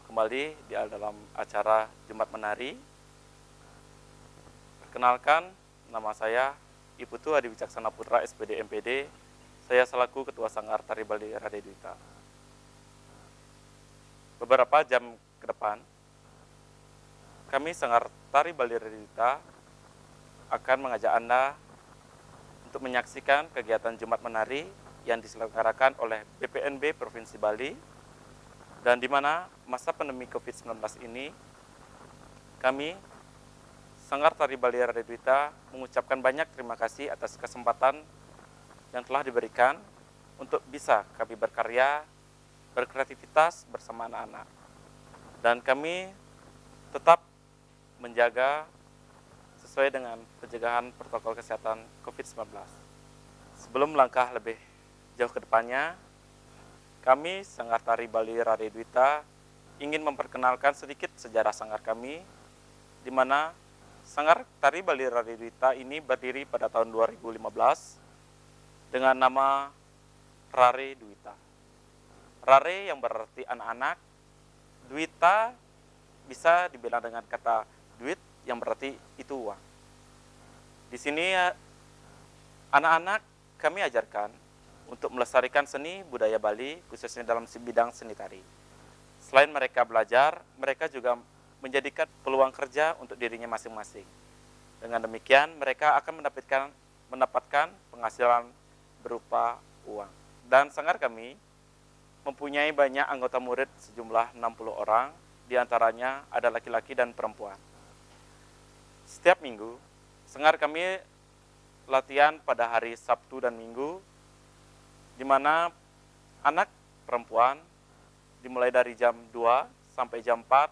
kembali di dalam acara Jumat Menari. Perkenalkan, nama saya Iputu Hadi Wicaksana Putra, SPD MPD. Saya selaku Ketua Sanggar Tari Bali Raden Dwita. Beberapa jam ke depan, kami Sanggar Tari Bali Raden Dwita akan mengajak Anda untuk menyaksikan kegiatan Jumat Menari yang diselenggarakan oleh BPNB Provinsi Bali, dan di mana masa pandemi COVID-19 ini kami Sanggar Tari Bali Raden Dwita mengucapkan banyak terima kasih atas kesempatan yang telah diberikan untuk bisa kami berkarya, berkreativitas bersama anak-anak. Dan kami tetap menjaga sesuai dengan pencegahan protokol kesehatan COVID-19. Sebelum melangkah lebih jauh ke depannya, kami Sanggar Tari Bali Raden Dwita ingin memperkenalkan sedikit sejarah sanggar kami, di mana Sanggar Tari Bali Raden Dwita ini berdiri pada tahun 2015 dengan nama Rare Dwita. Rare yang berarti anak-anak, Dwita bisa dibilang dengan kata duit yang berarti itu uang. Di sini anak-anak kami ajarkan untuk melestarikan seni budaya Bali, khususnya dalam bidang seni tari. Selain mereka belajar, mereka juga menjadikan peluang kerja untuk dirinya masing-masing. Dengan demikian, mereka akan mendapatkan penghasilan berupa uang. Dan sanggar kami mempunyai banyak anggota murid sejumlah 60 orang, diantaranya ada laki-laki dan perempuan. Setiap minggu, sanggar kami latihan pada hari Sabtu dan Minggu, di mana anak perempuan dimulai dari jam 2 sampai jam 4,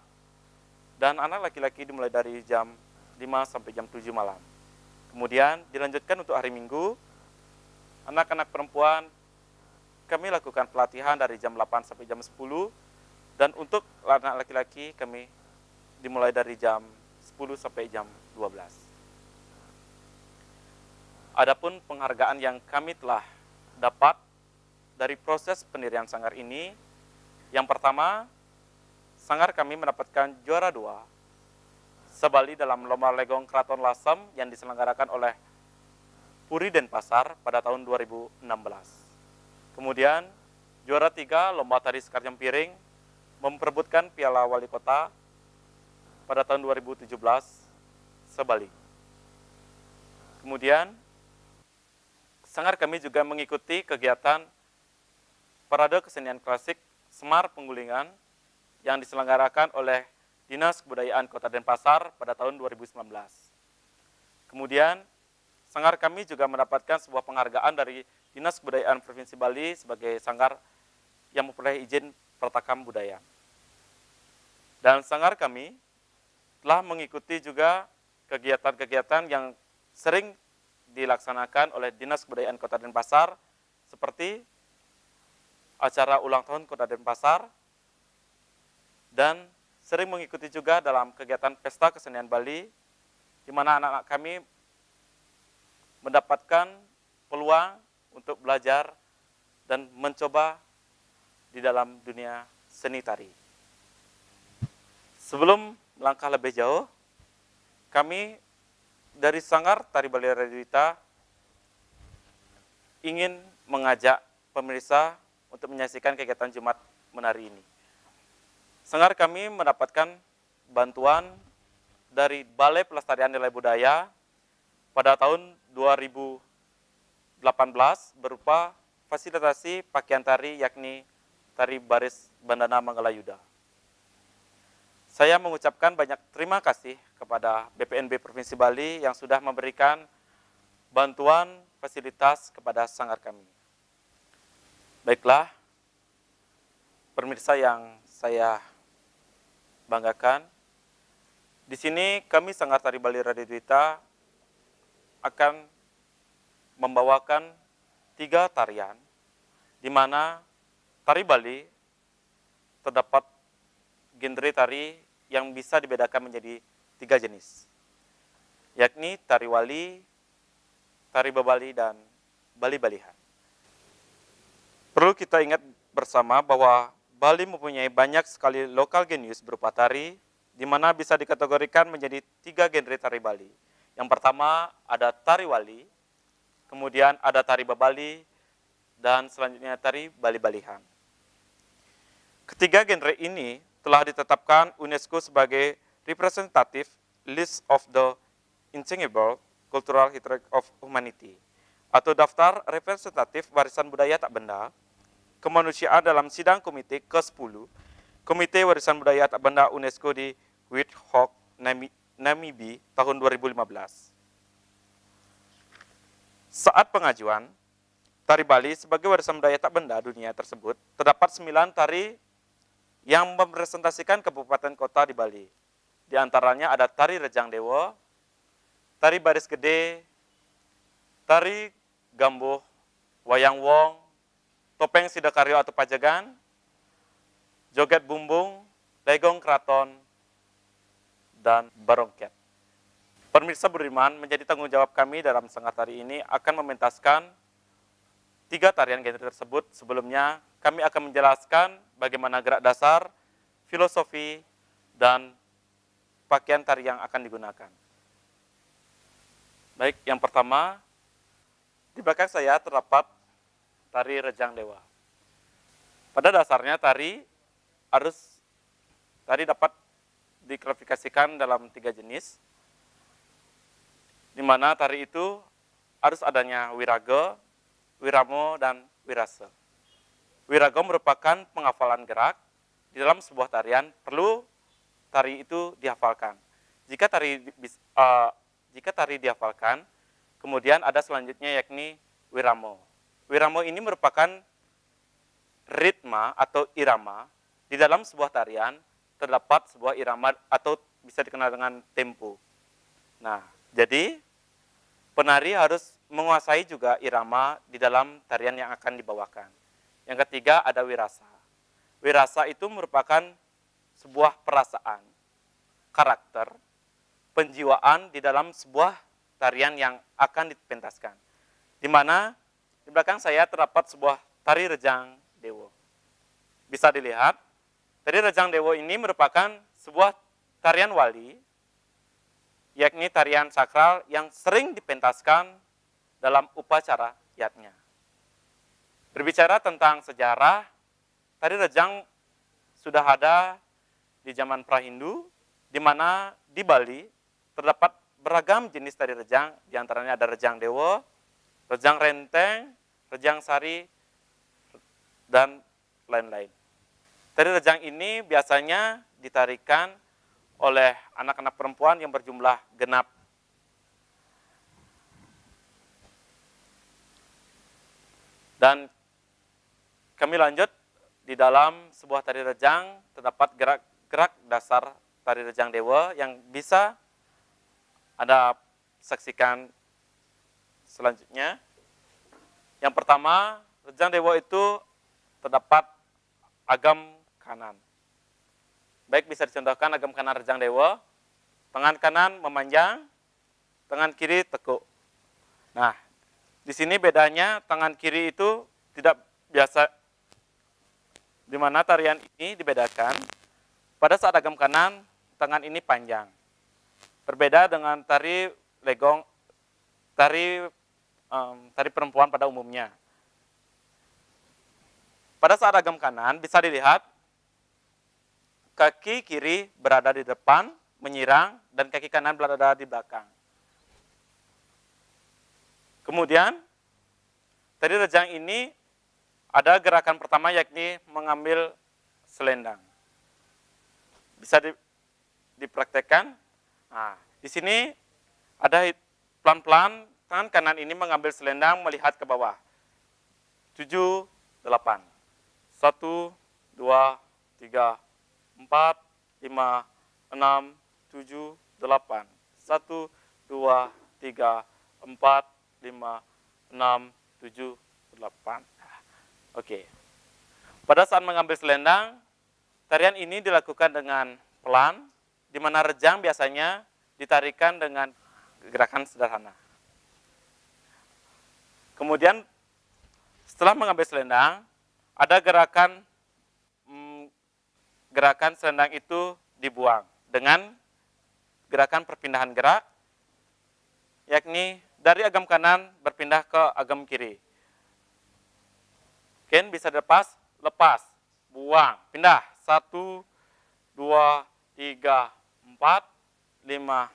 dan anak laki-laki dimulai dari jam 5 sampai jam 7 malam. Kemudian dilanjutkan untuk hari Minggu, anak-anak perempuan kami lakukan pelatihan dari jam 8 sampai jam 10, dan untuk anak laki-laki kami dimulai dari jam 10 sampai jam 12. Adapun penghargaan yang kami telah dapat dari proses pendirian sanggar ini, yang pertama, sanggar kami mendapatkan juara 2 sebali dalam lomba legong Keraton Lasem yang diselenggarakan oleh Puri Denpasar pada tahun 2016. Kemudian juara 3 lomba tari sekar jempiring memperebutkan Piala Wali Kota pada tahun 2017 sebali. Kemudian sanggar kami juga mengikuti kegiatan Parade Kesenian Klasik Semar Penggulingan yang diselenggarakan oleh Dinas Kebudayaan Kota Denpasar pada tahun 2019. Kemudian, sanggar kami juga mendapatkan sebuah penghargaan dari Dinas Kebudayaan Provinsi Bali sebagai sanggar yang memperoleh izin Pertakam Budaya. Dan sanggar kami telah mengikuti juga kegiatan-kegiatan yang sering dilaksanakan oleh Dinas Kebudayaan Kota Denpasar, seperti acara ulang tahun Kota Denpasar, dan sering mengikuti juga dalam kegiatan Pesta Kesenian Bali, di mana anak-anak kami mendapatkan peluang untuk belajar dan mencoba di dalam dunia seni tari. Sebelum melangkah lebih jauh, kami dari Sanggar Tari Bali Raden Dwita ingin mengajak pemirsa untuk menyaksikan kegiatan Jumat Menari ini. Sanggar kami mendapatkan bantuan dari Balai Pelestarian Nilai Budaya pada tahun 2018 berupa fasilitasi pakaian tari, yakni tari baris bandana Manggalayuda. Saya mengucapkan banyak terima kasih kepada BPNB Provinsi Bali yang sudah memberikan bantuan fasilitas kepada sanggar kami. Baiklah, pemirsa yang saya banggakan, di sini kami Sanggar Tari Bali Raden Dwita akan membawakan 3 tarian, di mana tari Bali terdapat genre tari yang bisa dibedakan menjadi 3 jenis, yakni tari wali, tari babali, dan bali-balihan. Perlu kita ingat bersama bahwa Bali mempunyai banyak sekali lokal genius berupa tari, di mana bisa dikategorikan menjadi 3 genre tari Bali. Yang pertama ada tari Wali, kemudian ada tari Babali, dan selanjutnya tari Bali-Balihan. Ketiga genre ini telah ditetapkan UNESCO sebagai representative list of the intangible cultural heritage of humanity, atau daftar representatif warisan budaya tak benda kemanusiaan dalam sidang komite ke-10 Komite Warisan Budaya Tak Benda UNESCO di Windhoek, Namibia tahun 2015. Saat pengajuan tari Bali sebagai warisan budaya tak benda dunia tersebut, terdapat 9 tari yang merepresentasikan kabupaten kota di Bali. Di antaranya ada tari Rejang Dewa, tari Baris Gede, tari Gambuh, Wayang Wong, topeng Sidakaryo atau Pajagan, joget bumbung, legong keraton, dan barongket. Pemirsa Budiman, menjadi tanggung jawab kami dalam Sengat hari ini akan mementaskan 3 tarian genre tersebut. Sebelumnya, kami akan menjelaskan bagaimana gerak dasar, filosofi, dan pakaian tari yang akan digunakan. Baik, yang pertama, di belakang saya terdapat tari Rejang Dewa. Pada dasarnya tari dapat diklasifikasikan dalam 3 jenis, di mana tari itu harus adanya wiraga, wiramo, dan wirasa. Wiraga merupakan penghafalan gerak. Di dalam sebuah tarian perlu tari itu dihafalkan. Jika tari dihafalkan, kemudian ada selanjutnya yakni wiramo. Wiramo ini merupakan ritma atau irama. Di dalam sebuah tarian terdapat sebuah irama atau bisa dikenal dengan tempo. Nah, jadi penari harus menguasai juga irama di dalam tarian yang akan dibawakan. Yang ketiga ada wirasa. Wirasa itu merupakan sebuah perasaan, karakter, penjiwaan di dalam sebuah tarian yang akan dipentaskan. Di mana di belakang saya terdapat sebuah tari Rejang Dewa. Bisa dilihat, tari Rejang Dewa ini merupakan sebuah tarian wali, yakni tarian sakral yang sering dipentaskan dalam upacara yatnya. Berbicara tentang sejarah, tari Rejang sudah ada di zaman Prahindu, di mana di Bali terdapat beragam jenis tari Rejang, di antaranya ada Rejang Dewa, Rejang Renteng, Rejang Sari, dan lain-lain. Tari Rejang ini biasanya ditarikan oleh anak-anak perempuan yang berjumlah genap. Dan kami lanjut, di dalam sebuah tari Rejang terdapat gerak-gerak dasar tari Rejang Dewa yang bisa Anda saksikan selanjutnya. Yang pertama, Rejang Dewa itu terdapat agam kanan. Baik, bisa dicontohkan agam kanan Rejang Dewa. Tangan kanan memanjang, tangan kiri tekuk. Nah, di sini bedanya tangan kiri itu tidak biasa, di mana tarian ini dibedakan. Pada saat agam kanan, tangan ini panjang. Berbeda dengan tari legong, tari perempuan pada umumnya. Pada saat agam kanan bisa dilihat kaki kiri berada di depan menyirang dan kaki kanan berada di belakang. Kemudian tari Rejang ini ada gerakan pertama yakni mengambil selendang. Bisa dipraktekkan. Nah, di sini ada pelan-pelan tangan kanan ini mengambil selendang melihat ke bawah. 7, 8. 1, 2, 3, 4, 5, 6, 7, 8. 1, 2, 3, 4, 5, 6, 7, 8. Oke. Pada saat mengambil selendang, tarian ini dilakukan dengan pelan, di mana Rejang biasanya ditarikan dengan gerakan sederhana. Kemudian setelah mengambil selendang, ada gerakan gerakan selendang itu dibuang dengan gerakan perpindahan gerak, yakni dari agam kanan berpindah ke agam kiri. Oke, bisa dilepas, lepas, buang, pindah. 1, 2, 3, 4, 5,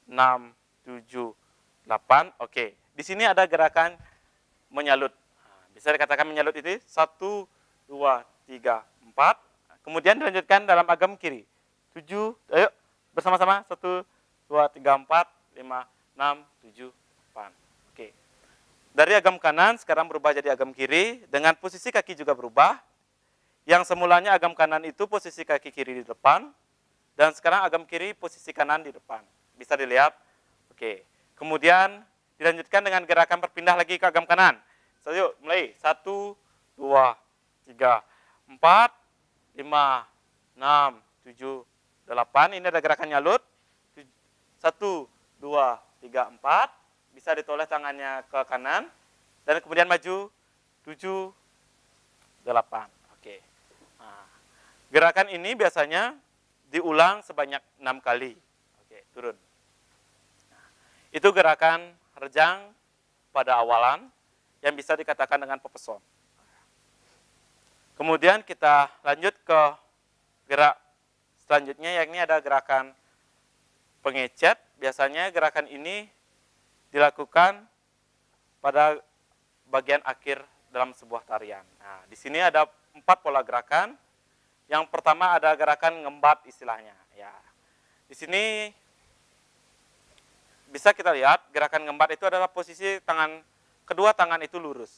6, 7, 8. Oke, di sini ada gerakan menyalut. Bisa dikatakan menyalut itu 1, 2, 3, 4. Kemudian dilanjutkan dalam agam kiri. 7, ayo bersama-sama. 1, 2, 3, 4, 5, 6, 7, 8. Oke. Dari agam kanan sekarang berubah jadi agam kiri. Dengan posisi kaki juga berubah. Yang semulanya agam kanan itu posisi kaki kiri di depan. Dan sekarang agam kiri posisi kanan di depan. Bisa dilihat. Oke. Kemudian dilanjutkan dengan gerakan berpindah lagi ke agam kanan. So, yuk mulai. 1, 2, 3, 4, 5, 6, 7, 8. Ini ada gerakan nyalut. 1, 2, 3, 4. Bisa ditoleh tangannya ke kanan. Dan kemudian maju. 7, 8. Oke. Nah, gerakan ini biasanya diulang sebanyak 6 kali. Oke, turun. Nah, itu gerakan rejang pada awalan yang bisa dikatakan dengan pepeson. Kemudian kita lanjut ke gerak selanjutnya, yakni ada gerakan pengecet. Biasanya gerakan ini dilakukan pada bagian akhir dalam sebuah tarian. Nah, di sini ada 4 pola gerakan. Yang pertama ada gerakan ngembat istilahnya. Ya, di sini bisa kita lihat gerakan ngembat itu adalah posisi kedua tangan itu lurus.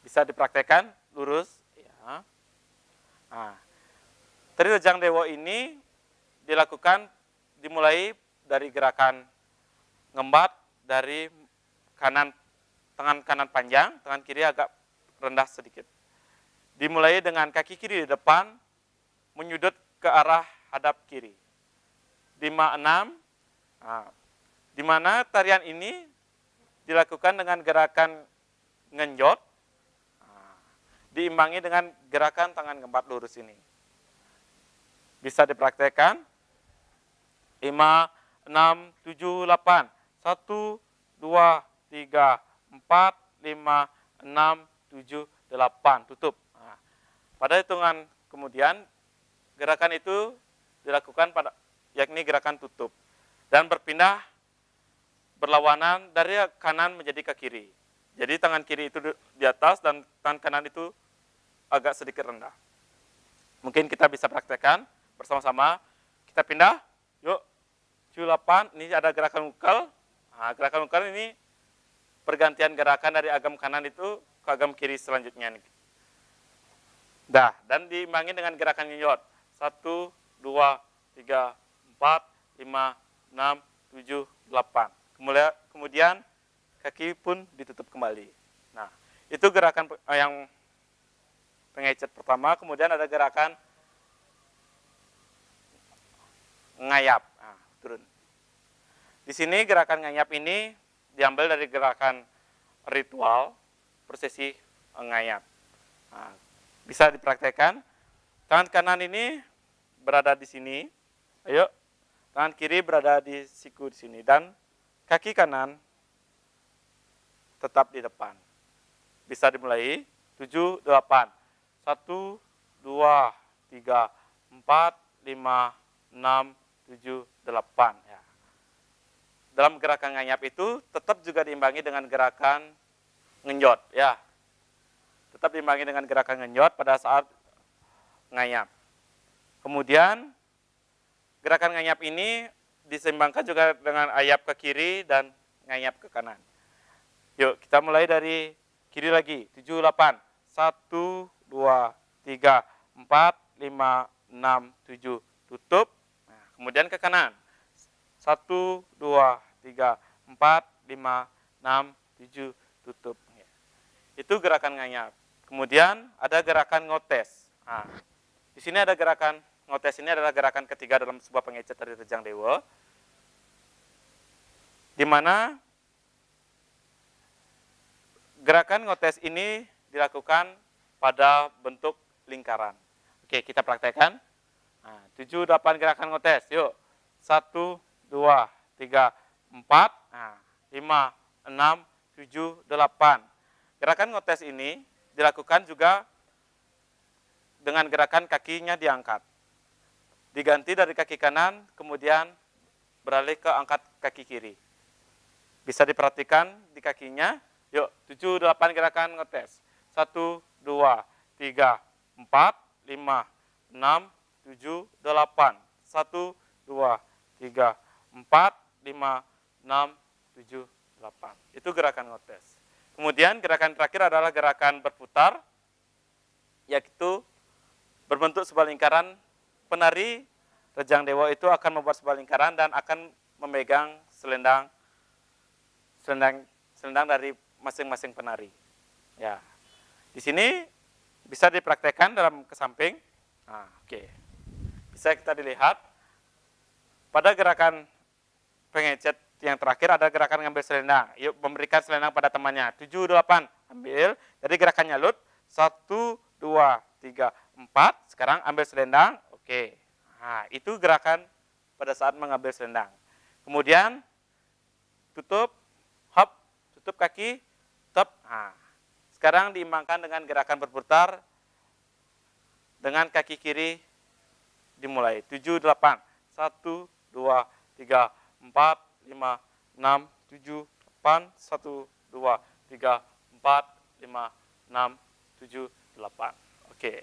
Bisa dipraktekkan lurus. Ya. Nah, tari rejang dewa ini dimulai dari gerakan ngembat dari tangan kanan panjang, tangan kiri agak rendah sedikit. Dimulai dengan kaki kiri di depan, menyudut ke arah hadap kiri. 5, 6. Nah, di mana tarian ini dilakukan dengan gerakan ngenjot, diimbangi dengan gerakan tangan ngembat lurus ini. Bisa dipraktekkan. 5, 6, 7, 8. 1, 2, 3, 4, 5, 6, 7, 8. Tutup. Nah, pada hitungan kemudian, gerakan itu dilakukan yakni gerakan tutup. Dan berpindah berlawanan dari kanan menjadi ke kiri. Jadi tangan kiri itu di atas dan tangan kanan itu agak sedikit rendah. Mungkin kita bisa praktekkan bersama-sama. Kita pindah. Yuk. 7, 8. Ini ada gerakan ukal. Nah, gerakan ukal ini pergantian gerakan dari agam kanan itu ke agam kiri selanjutnya. Dah, dan diimbangi dengan gerakan nyenyot. 1, 2, 3, 4, 5, 6, 7, 8. Kemudian kaki pun ditutup kembali. Nah, itu gerakan yang pengecet pertama. Kemudian ada gerakan ngayap. Nah, turun. Di sini gerakan ngayap ini diambil dari gerakan ritual prosesi ngayap. Nah, bisa dipraktekkan. Tangan kanan ini berada di sini. Ayo. Tangan kiri berada di siku di sini dan kaki kanan tetap di depan. Bisa dimulai. 7, 8. 1, 2, 3, 4, 5, 6, 7, 8. Ya. Dalam gerakan ngayap itu tetap juga diimbangi dengan gerakan ngenjot. Ya. Tetap diimbangi dengan gerakan ngenjot pada saat ngayap. Kemudian gerakan ngayap ini diseimbangkan juga dengan ayap ke kiri dan ngayap ke kanan. Yuk, kita mulai dari kiri lagi. 7, 8. 1, 2, 3, 4, 5, 6, 7. Tutup. Nah, kemudian ke kanan. 1, 2, 3, 4, 5, 6, 7. Tutup. Itu gerakan ngayap. Kemudian ada gerakan ngotes. Nah, di sini ada gerakan ngotes, ini adalah gerakan ketiga dalam sebuah pengecet dari rejang dewa, di mana gerakan ngotes ini dilakukan pada bentuk lingkaran. Oke, kita praktekkan. Nah, 7, 8 gerakan ngotes. Yuk. 1, 2, 3, 4, 5, 6, 7, 8. Gerakan ngotes ini dilakukan juga dengan gerakan kakinya diangkat. Diganti dari kaki kanan, kemudian beralih ke angkat kaki kiri. Bisa diperhatikan di kakinya. Yuk, 7, 8 gerakan ngotes. 1, 2, 3, 4, 5, 6, 7, 8. 1, 2, 3, 4, 5, 6, 7, 8. Itu gerakan ngotes. Kemudian gerakan terakhir adalah gerakan berputar, yaitu berbentuk sebuah lingkaran. Penari Rejang Dewa itu akan membuat sebuah lingkaran dan akan memegang selendang dari masing-masing penari. Ya, di sini bisa dipraktekkan dalam ke samping. Nah, oke. Bisa kita dilihat pada gerakan pengecet yang terakhir ada gerakan ngambil selendang. Yuk, memberikan selendang pada temannya. 7, 8, ambil. Jadi gerakannya lut. 1, 2, 3, 4. Sekarang ambil selendang. Oke. Nah, itu gerakan pada saat mengambil selendang. Kemudian tutup, hop, tutup kaki, top. Nah, sekarang diimbangkan dengan gerakan berputar dengan kaki kiri dimulai. 7, 8. 1, 2, 3, 4, 5, 6, 7, 8. 1, 2, 3, 4, 5, 6, 7, 8. Oke.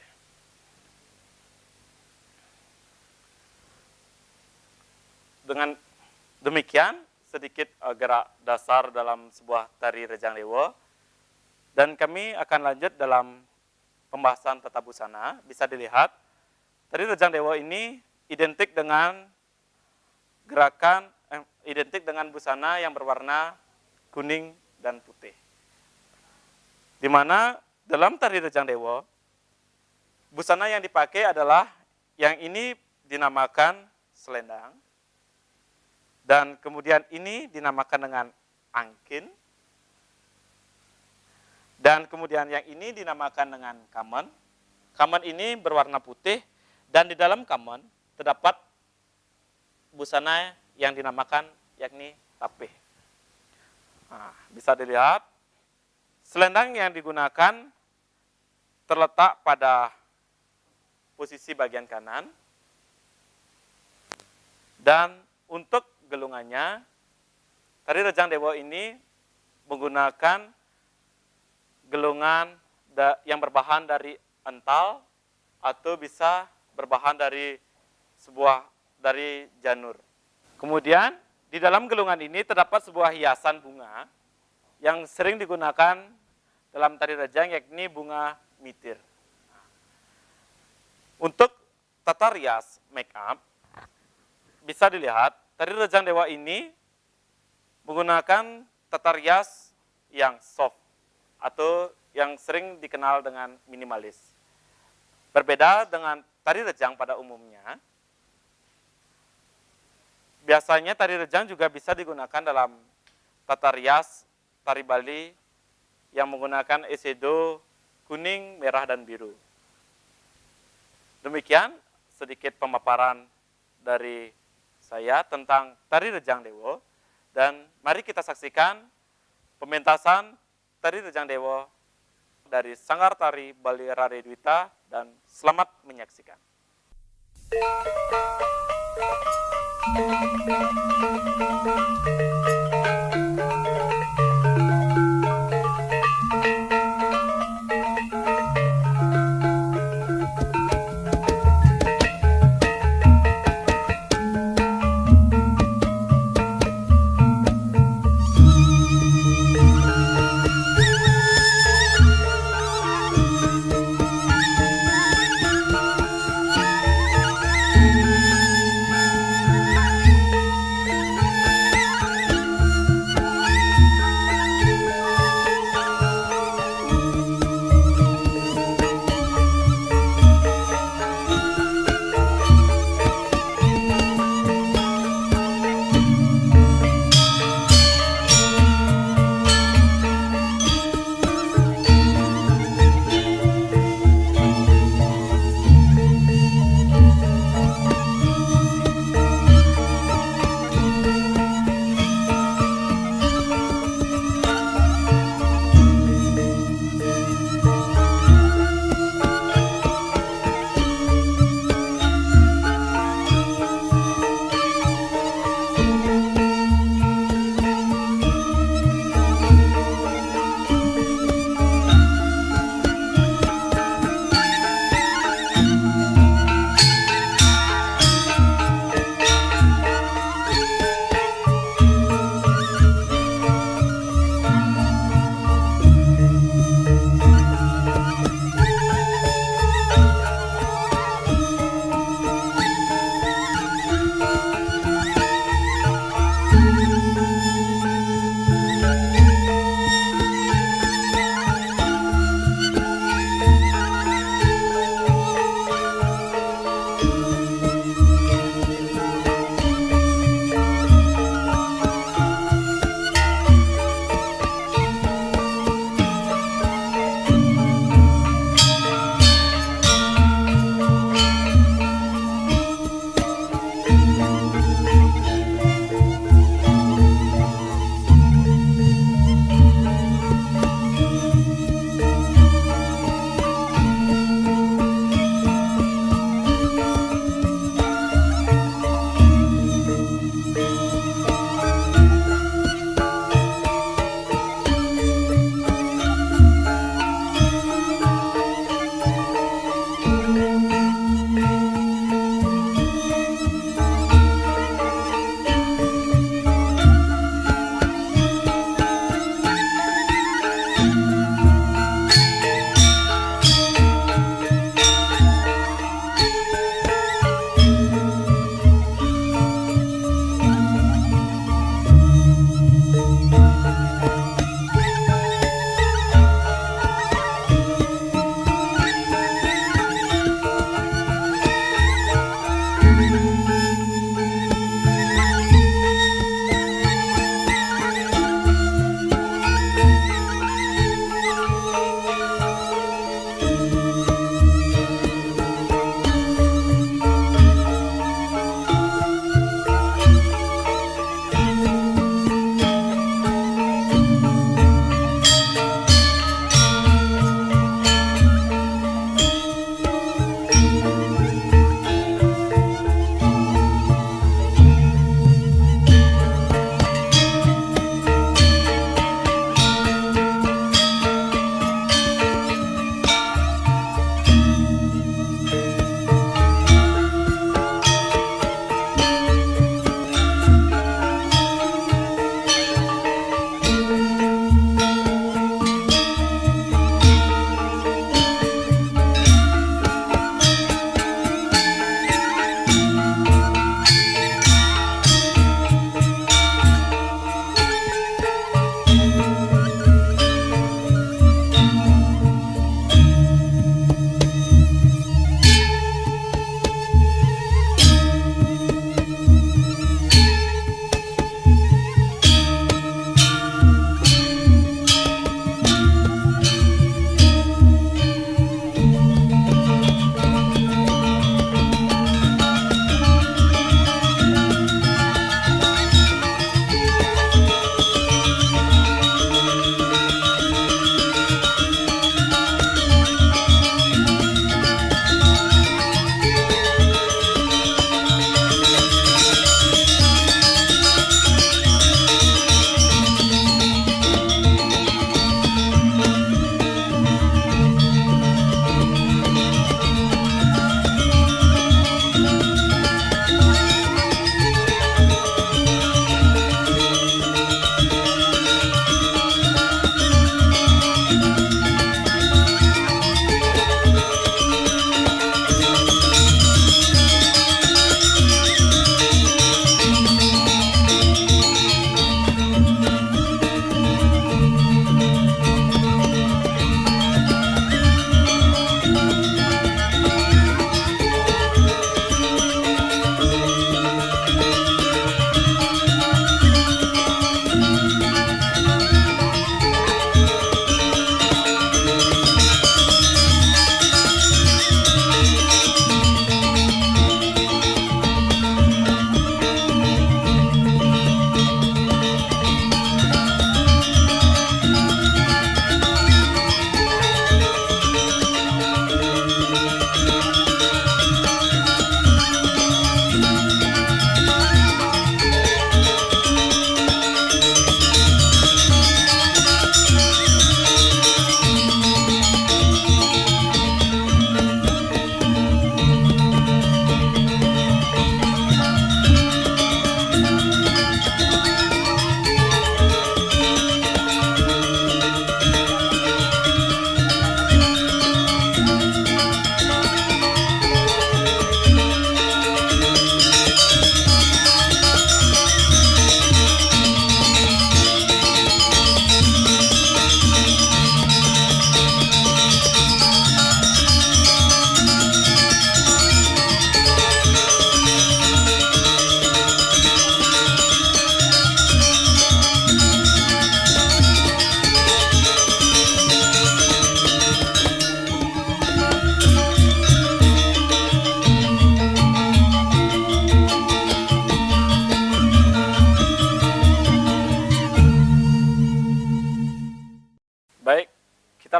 Dengan demikian sedikit gerak dasar dalam sebuah tari Rejang Dewa. Dan kami akan lanjut dalam pembahasan tata busana. Bisa dilihat, tari Rejang Dewa ini identik dengan busana yang berwarna kuning dan putih. Di mana dalam tari Rejang Dewa, busana yang dipakai adalah yang ini dinamakan selendang, dan kemudian ini dinamakan dengan angkin, dan kemudian yang ini dinamakan dengan kamen. Kamen ini berwarna putih, dan di dalam kamen terdapat busana yang dinamakan yakni tapih. Nah, bisa dilihat, selendang yang digunakan terletak pada posisi bagian kanan, dan untuk gelungannya, tari Rejang Dewa ini menggunakan gelungan yang berbahan dari ental atau bisa berbahan dari janur. Kemudian di dalam gelungan ini terdapat sebuah hiasan bunga yang sering digunakan dalam tari rejang, yakni bunga mitir. Untuk tata rias make up, bisa dilihat tari Rejang Dewa ini menggunakan tata rias yang soft atau yang sering dikenal dengan minimalis. Berbeda dengan tari rejang pada umumnya, biasanya tari rejang juga bisa digunakan dalam tata rias tari Bali yang menggunakan esedo kuning, merah, dan biru. Demikian sedikit pemaparan dari saya tentang tari Rejang Dewa, dan mari kita saksikan pementasan tari Rejang Dewa dari Sanggar Tari Bali Rare Dwita, dan selamat menyaksikan.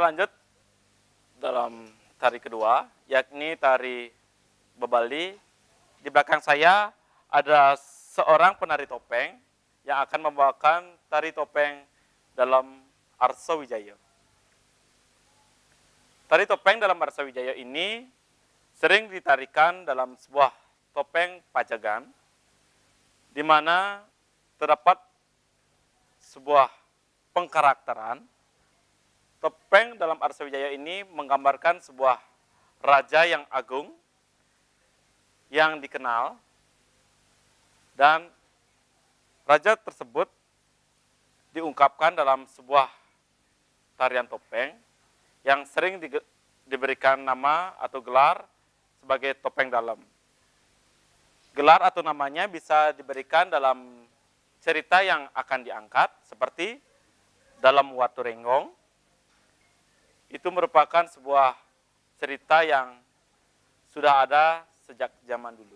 lanjut dalam tari kedua, yakni tari bebali. Di belakang saya ada seorang penari topeng yang akan membawakan tari topeng dalam Arsa Wijaya. Tari topeng dalam Arsa Wijaya ini sering ditarikan dalam sebuah topeng pajagan, di mana terdapat sebuah pengkarakteran. Topeng dalam Arsa Wijaya ini menggambarkan sebuah raja yang agung, yang dikenal, dan raja tersebut diungkapkan dalam sebuah tarian topeng yang sering diberikan nama atau gelar sebagai topeng dalam. Gelar atau namanya bisa diberikan dalam cerita yang akan diangkat, seperti dalam Watu Renggong. Itu merupakan sebuah cerita yang sudah ada sejak zaman dulu.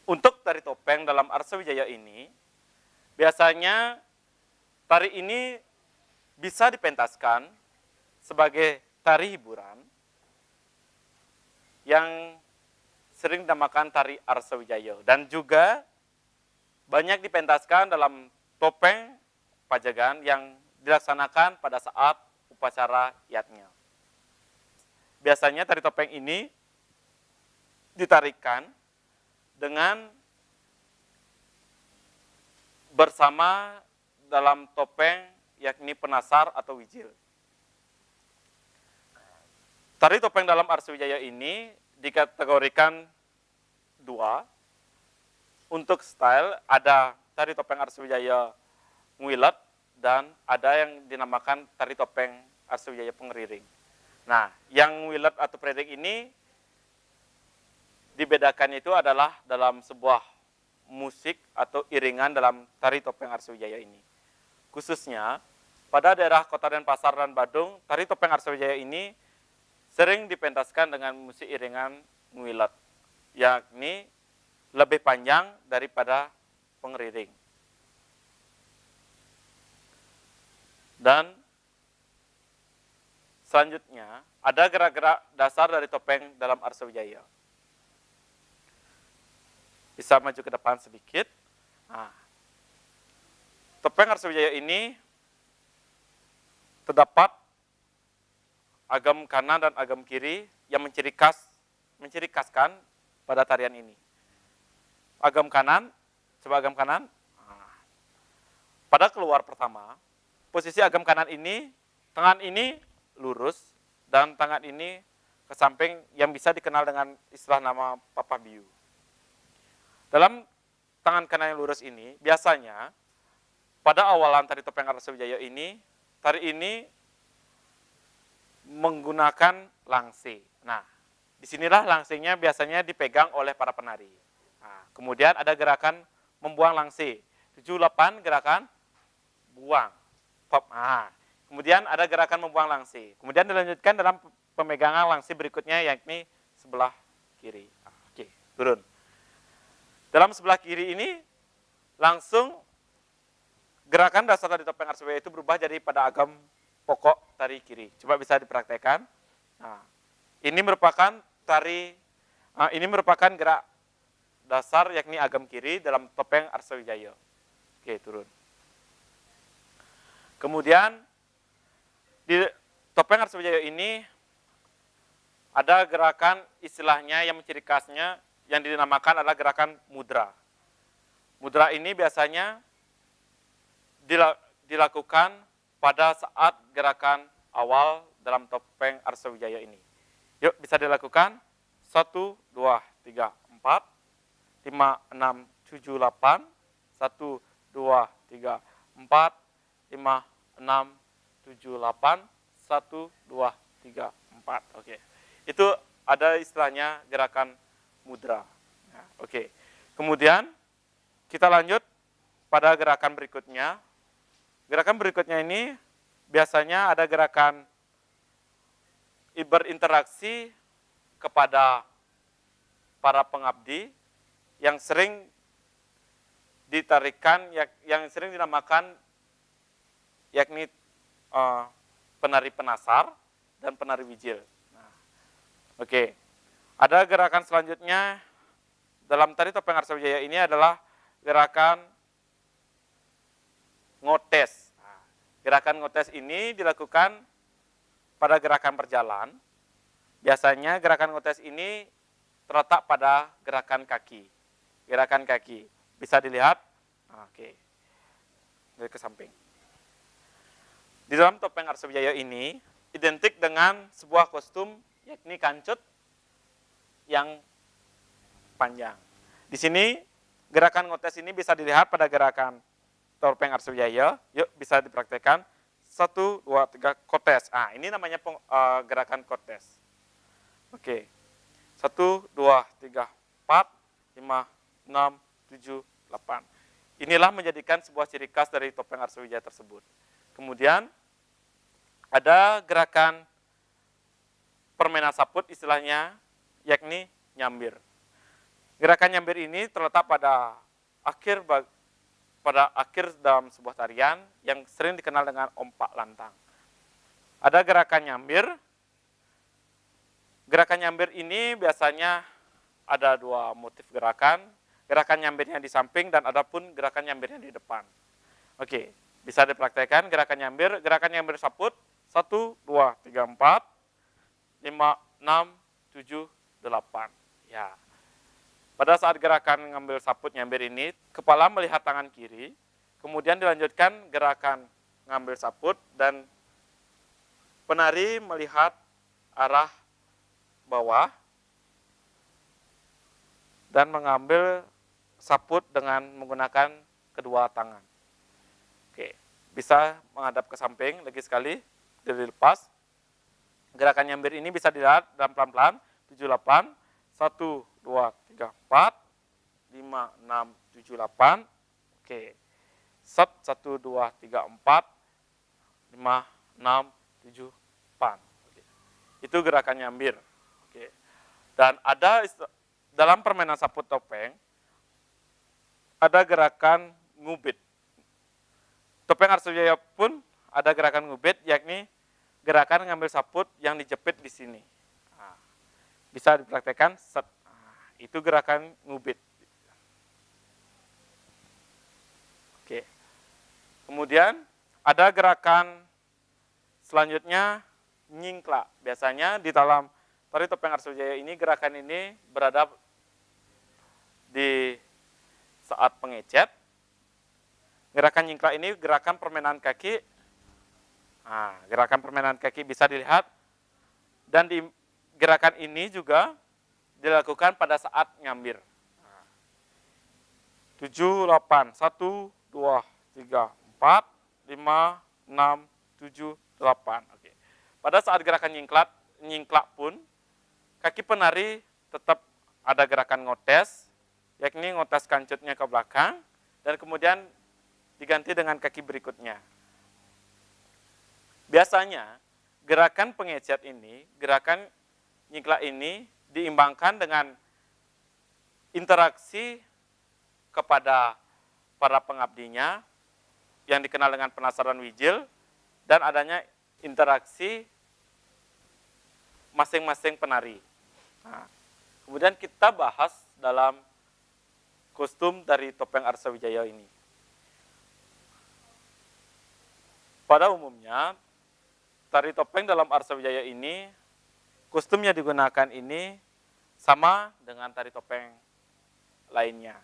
Untuk tari topeng dalam Arsa Wijaya ini, biasanya tari ini bisa dipentaskan sebagai tari hiburan yang sering dinamakan tari Arsa Wijaya, dan juga banyak dipentaskan dalam topeng pajagan yang dilaksanakan pada saat upacara yatnya. Biasanya tari topeng ini ditarikan dengan bersama dalam topeng yakni penasar atau wijil. Tari topeng dalam Arsa Wijaya ini dikategorikan dua. Untuk style ada tari topeng Arsa Wijaya Nguilet dan ada yang dinamakan tari topeng Arsa Wijaya Pengeriring. Nah, yang Nguilet atau Pengeriring ini dibedakannya itu adalah dalam sebuah musik atau iringan dalam tari topeng Arsa Wijaya ini. Khususnya pada daerah Kota Denpasar dan Badung, tari topeng Arsa Wijaya ini sering dipentaskan dengan musik iringan Nguilet, yakni lebih panjang daripada Pengeriring. Dan selanjutnya ada gerak-gerak dasar dari topeng dalam Arsa Wijaya. Bisa maju ke depan sedikit. Nah, topeng Arsa Wijaya ini terdapat agam kanan dan agam kiri yang menciri khaskan pada tarian ini. Agam kanan, coba agam kanan. Nah, pada keluar pertama, posisi agam kanan ini, tangan ini lurus dan tangan ini ke samping yang bisa dikenal dengan istilah nama Papa Biu. Dalam tangan kanan yang lurus ini, biasanya pada awalan tari topeng Arsa Wijaya ini, tari ini menggunakan langse. Nah, disinilah langsenya biasanya dipegang oleh para penari. Nah, kemudian ada gerakan membuang langse. 78 gerakan buang. Pop. Nah, kemudian ada gerakan membuang langse. Kemudian dilanjutkan dalam pemegangan langse berikutnya yakni sebelah kiri. Oke, turun. Dalam sebelah kiri ini langsung gerakan dasar tari topeng Arsa Wijaya itu berubah jadi pada agam pokok tari kiri. Coba bisa dipraktekkan. Nah, ini merupakan gerak dasar yakni agam kiri dalam topeng Arsa Wijaya. Oke, turun. Kemudian di topeng Arsa Wijaya ini ada gerakan istilahnya yang menciri khasnya yang dinamakan adalah gerakan mudra. Mudra ini biasanya dilakukan pada saat gerakan awal dalam topeng Arsa Wijaya ini. Yuk, bisa dilakukan. 1, 2, 3, 4, 5, 6, 7, 8. 1, 2, 3, 4, 5, 6, 7, 8. 1, 2, 3, 4. Oke. Itu ada istilahnya gerakan mudra. Nah, oke. Kemudian kita lanjut pada gerakan berikutnya. Gerakan berikutnya ini biasanya ada gerakan berinteraksi kepada para pengabdi yang sering ditarikan, yang sering dinamakan yakni penari penasar, dan penari wijil. Nah, oke, ada gerakan selanjutnya dalam tari topeng Arsawijaya ini adalah gerakan ngotes. Nah, gerakan ngotes ini dilakukan pada gerakan berjalan. Biasanya gerakan ngotes ini terletak pada gerakan kaki. Gerakan kaki. Bisa dilihat. Oke. Dari ke samping. Di dalam topeng Arsawijaya ini identik dengan sebuah kostum yakni kancut yang panjang. Di sini gerakan ngotes ini bisa dilihat pada gerakan topeng Arsawijaya. Yuk bisa dipraktekkan. 1, 2, 3 kotes. Ah, ini namanya gerakan kotes. Oke. 1, 2, 3, 4, 5, 6, 7, 8. Inilah menjadikan sebuah ciri khas dari topeng Arsawijaya tersebut. Kemudian ada gerakan permainan saput istilahnya, yakni nyambir. Gerakan nyambir ini terletak pada akhir dalam sebuah tarian yang sering dikenal dengan ompak lantang. Ada gerakan nyambir. Gerakan nyambir ini biasanya ada 2 motif gerakan. Gerakan nyambirnya di samping dan ada pun gerakan nyambirnya di depan. Oke, bisa dipraktekkan gerakan nyambir saput. 1, 2, 3, 4, 5, 6, 7, 8. Ya. Pada saat gerakan ngambil saput nyambir ini, kepala melihat tangan kiri, kemudian dilanjutkan gerakan ngambil saput dan penari melihat arah bawah dan mengambil saput dengan menggunakan kedua tangan. Oke, bisa menghadap ke samping lagi sekali, dilepas. Gerakan nyambir ini bisa dilihat dalam pelan-pelan, 7, 8, 1, 2, 3, 4, 5, 6, 7, 8. Oke. Set 1, 2, 3, 4, 5, 6, 7, 8. Oke. Itu gerakan nyambir. Oke. Dan ada dalam permainan saput topeng ada gerakan ngubit. Topeng Arsawijaya pun ada gerakan ngubit, yakni gerakan ngambil saput yang dijepit di sini. Nah, bisa dipraktekkan set. Itu gerakan ngubit. Oke. Kemudian ada gerakan selanjutnya nyingklak. Biasanya di dalam tari topeng Arsawijaya ini gerakan ini berada di saat pengecet. Gerakan nyingklak ini gerakan permainan kaki. Nah, gerakan permainan kaki bisa dilihat. Dan di gerakan ini juga dilakukan pada saat nyambir. 7, 8, 1, 2, 3, 4, 5, 6, 7, 8. Oke. Pada saat gerakan nyingklak pun, kaki penari tetap ada gerakan ngotes, yakni ngotes kancutnya ke belakang, dan kemudian diganti dengan kaki berikutnya. Biasanya, gerakan pengecet ini, gerakan nyingklak ini, diimbangkan dengan interaksi kepada para pengabdinya yang dikenal dengan penasaran wijil dan adanya interaksi masing-masing penari. Nah, kemudian kita bahas dalam kostum dari topeng Arsawijaya ini. Pada umumnya, tari topeng dalam Arsawijaya ini kostum yang digunakan ini sama dengan tari topeng lainnya.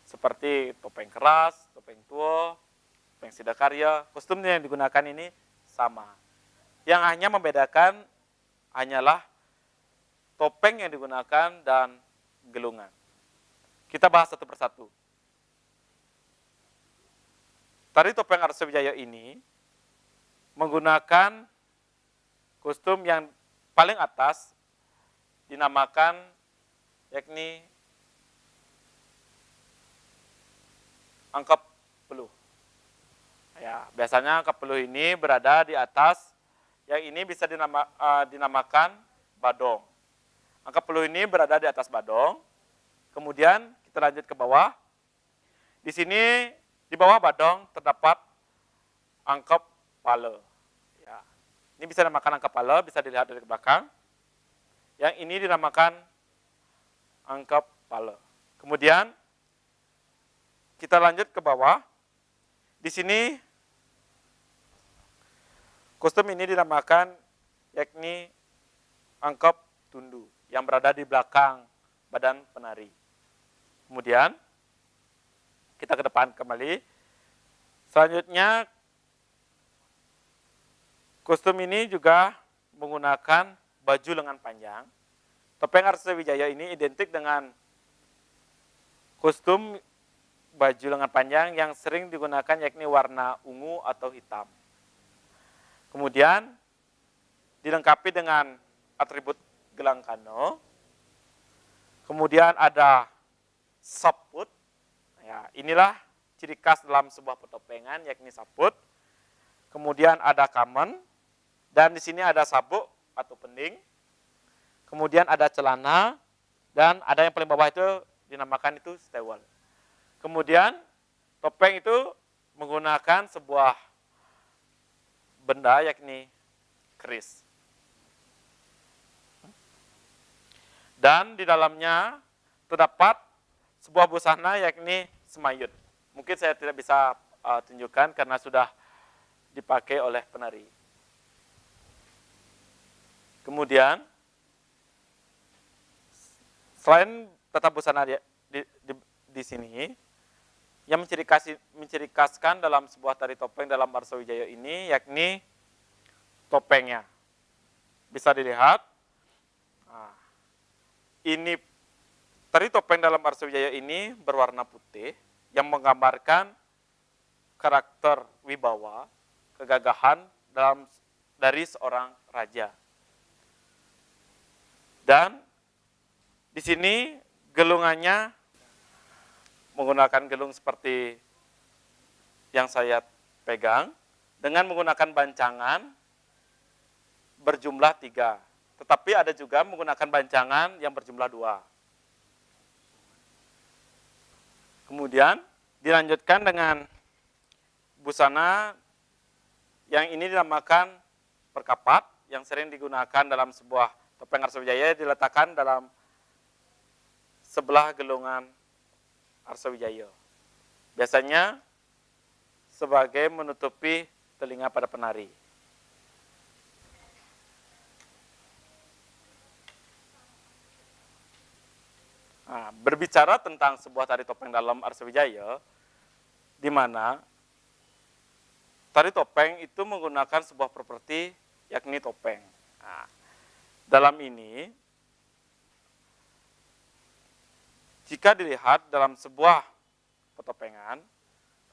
Seperti topeng keras, topeng tua, topeng sidakarya, kostum yang digunakan ini sama. Yang hanya membedakan hanyalah topeng yang digunakan dan gelungan. Kita bahas satu persatu. Tari topeng Arsawijaya ini menggunakan kostum yang paling atas dinamakan yakni angkep peluh. Ya, biasanya angkep peluh ini berada di atas, yang ini bisa dinamakan badong. Angkep peluh ini berada di atas badong. Kemudian kita lanjut ke bawah. Di sini di bawah badong terdapat angkep pale. Ya. Ini bisa dinamakan angka pala, bisa dilihat dari belakang. Yang ini dinamakan angka pala. Kemudian kita lanjut ke bawah. Di sini kostum ini dinamakan yakni angkop tundu yang berada di belakang badan penari. Kemudian kita ke depan kembali. Selanjutnya kostum ini juga menggunakan baju lengan panjang. Topeng Arsa Wijaya ini identik dengan kostum baju lengan panjang yang sering digunakan yakni warna ungu atau hitam. Kemudian dilengkapi dengan atribut gelang kano. Kemudian ada saput. Ya, inilah ciri khas dalam sebuah pertopengan yakni saput. Kemudian ada kamen. Dan di sini ada sabuk atau pending. Kemudian ada celana. Dan ada yang paling bawah itu dinamakan itu stewel. Kemudian topeng itu menggunakan sebuah benda yakni keris. Dan di dalamnya terdapat sebuah busana yakni semayut. Mungkin saya tidak bisa tunjukkan karena sudah dipakai oleh penari. Kemudian selain tata busana di sini, yang menciri khaskan dalam sebuah tari topeng dalam Arsa Wijaya ini yakni topengnya. Bisa dilihat. Nah, ini tari topeng dalam Arsa Wijaya ini berwarna putih yang menggambarkan karakter wibawa, kegagahan dari seorang raja. Dan di sini gelungannya menggunakan gelung seperti yang saya pegang dengan menggunakan bancangan berjumlah 3. Tetapi ada juga menggunakan bancangan yang berjumlah 2. Kemudian dilanjutkan dengan busana yang ini dinamakan perkapat yang sering digunakan dalam sebuah topeng Arsa Wijaya, diletakkan dalam sebelah gelungan Arsa Wijaya. Biasanya sebagai menutupi telinga pada penari. Nah, berbicara tentang sebuah tari topeng dalam Arsa Wijaya, di mana tari topeng itu menggunakan sebuah properti yakni topeng. Nah, dalam ini, jika dilihat dalam sebuah pertopengan,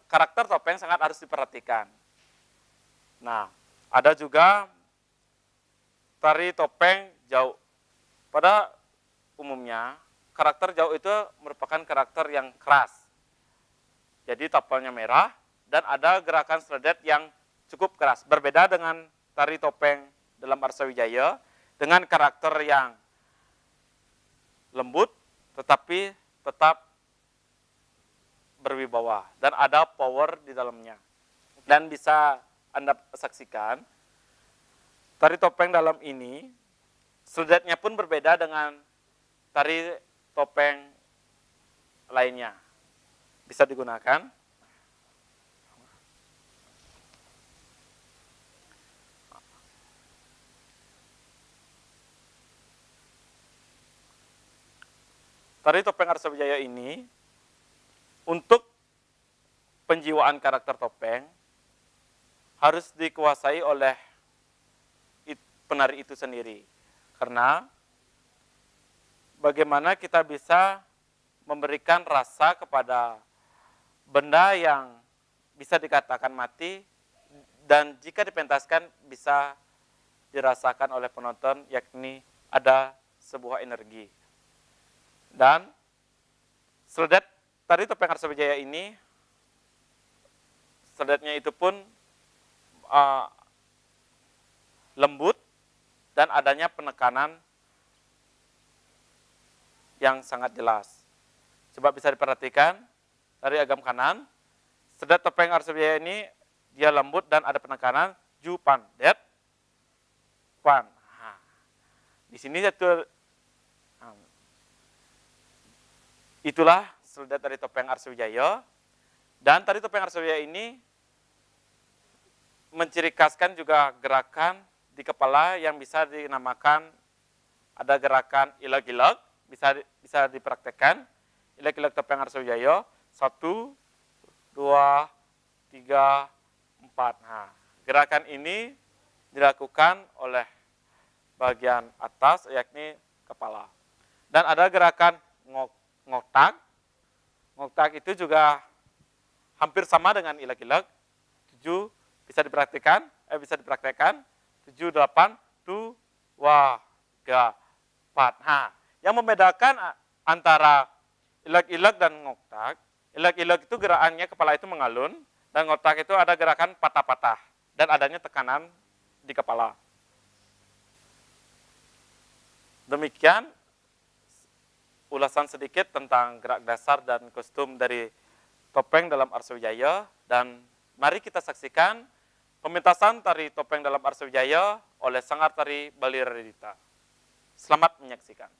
karakter topeng sangat harus diperhatikan. Nah, ada juga tari topeng jau. Pada umumnya, karakter jau itu merupakan karakter yang keras. Jadi tapalnya merah dan ada gerakan sledet yang cukup keras. Berbeda dengan tari topeng dalam Arsa Wijaya dengan karakter yang lembut tetapi tetap berwibawa dan ada power di dalamnya. Dan bisa Anda saksikan tari topeng dalam ini sledetnya pun berbeda dengan tari topeng lainnya. Bisa digunakan. Tari topeng Arsa Wijaya ini untuk penjiwaan karakter topeng harus dikuasai oleh penari itu sendiri. Karena bagaimana kita bisa memberikan rasa kepada benda yang bisa dikatakan mati dan jika dipentaskan bisa dirasakan oleh penonton yakni ada sebuah energi. Dan sledet tari topeng Arsa Wijaya ini, sledetnya itu pun lembut dan adanya penekanan yang sangat jelas. Coba bisa diperhatikan dari agam kanan, sledet topeng Arsa Wijaya ini dia lembut dan ada penekanan, ju pan det, depan. Nah, di sini itulah seludat dari topeng Arsawijaya. Dan tari topeng Arsawijaya ini menciri khaskan juga gerakan di kepala yang bisa dinamakan ada gerakan ilag-ilag, bisa dipraktekkan. Ilag-ilag topeng Arsawijaya 1, 2, 3, 4. Nah, gerakan ini dilakukan oleh bagian atas yakni kepala. Dan ada gerakan ngotak. Ngotak itu juga hampir sama dengan ilag-ilag. 7 bisa dipraktikkan. 7, 8, 2, 3, 4. Nah, yang membedakan antara ilag-ilag dan ngotak, ilag-ilag itu gerakannya kepala itu mengalun, dan ngotak itu ada gerakan patah-patah dan adanya tekanan di kepala. Demikian ulasan sedikit tentang gerak dasar dan kostum dari topeng dalam Arsawijaya, dan mari kita saksikan pementasan tari topeng dalam Arsawijaya oleh Sanggar Tari Bali Radita. Selamat menyaksikan.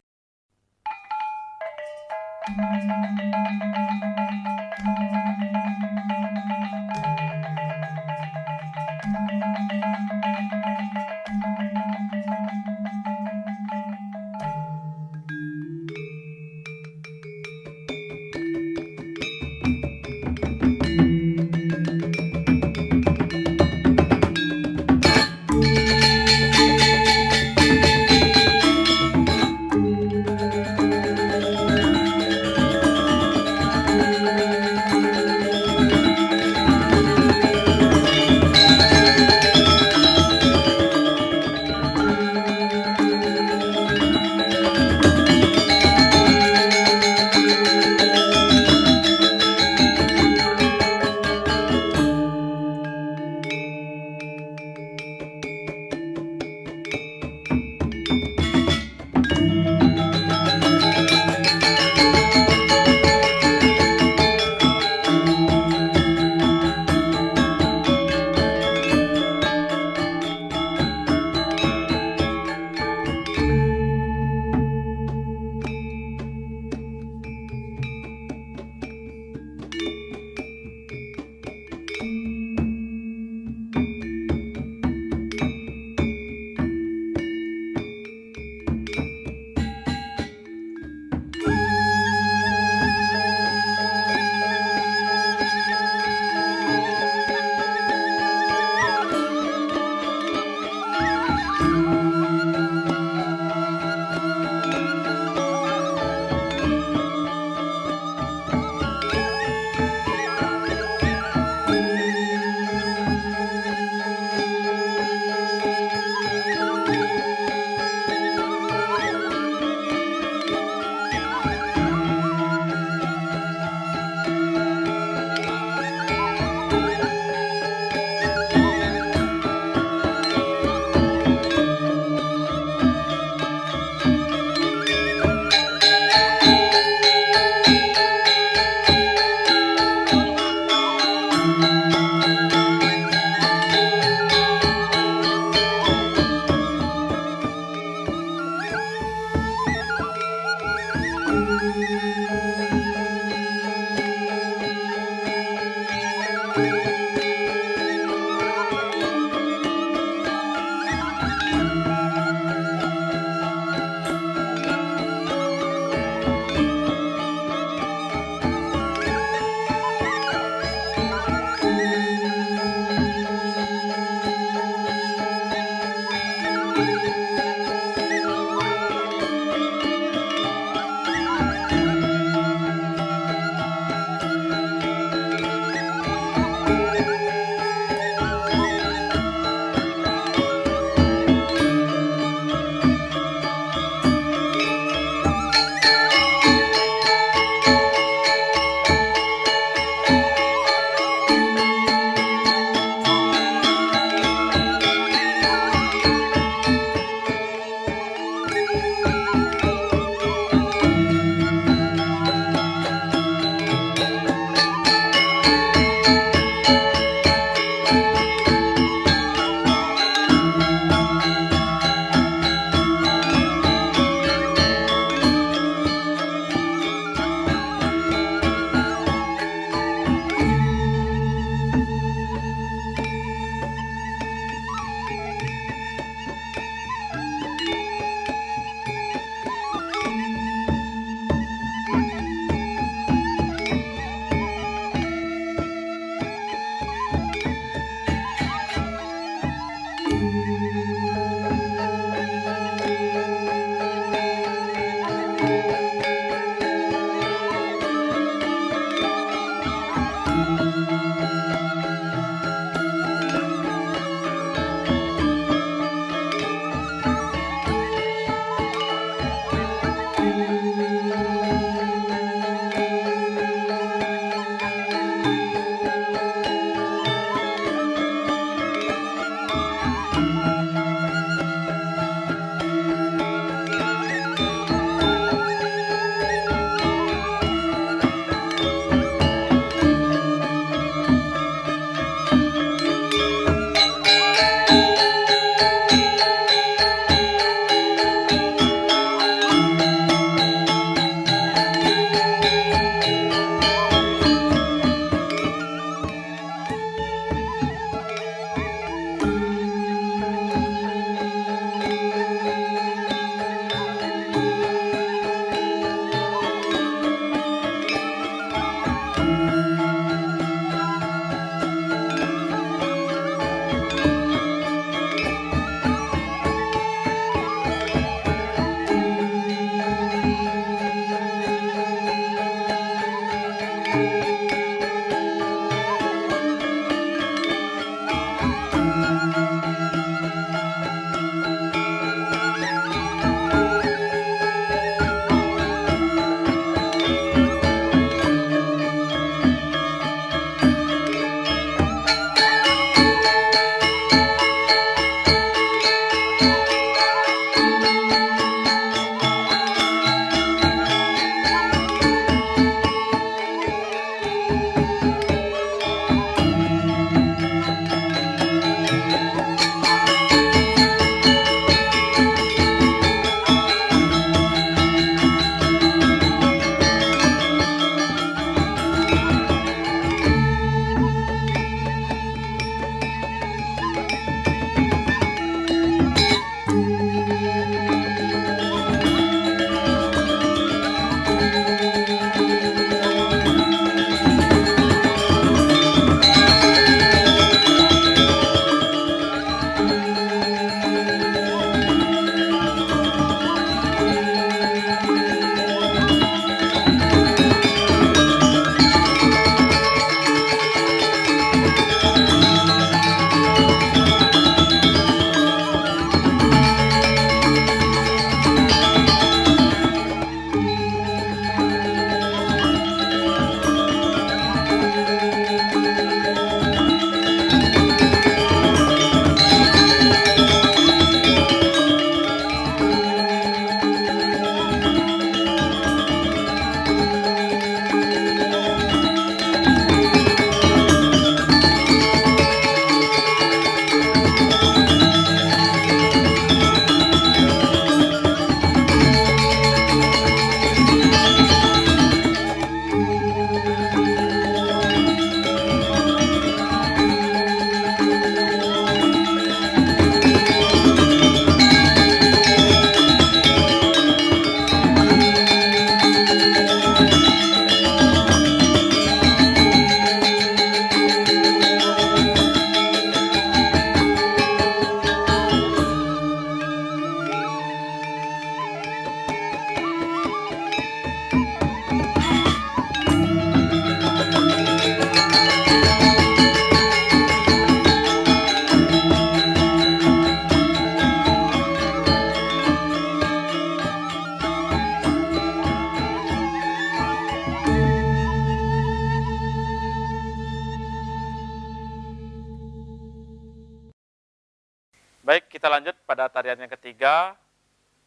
Baik, kita lanjut pada tarian yang ketiga,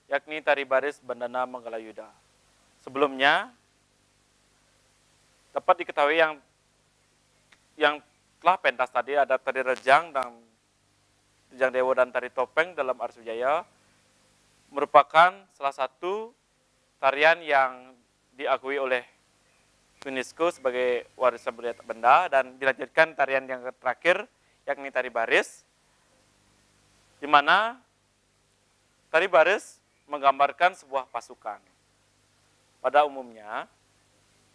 yakni tari baris Bandana Manggalayuda. Sebelumnya, dapat diketahui yang telah pentas tadi ada tari rejang dan rejang dewa dan tari topeng dalam Arsujaya, merupakan salah satu tarian yang diakui oleh UNESCO sebagai warisan budaya tak benda, dan dilanjutkan tarian yang terakhir yakni tari baris, di mana tari baris menggambarkan sebuah pasukan. Pada umumnya,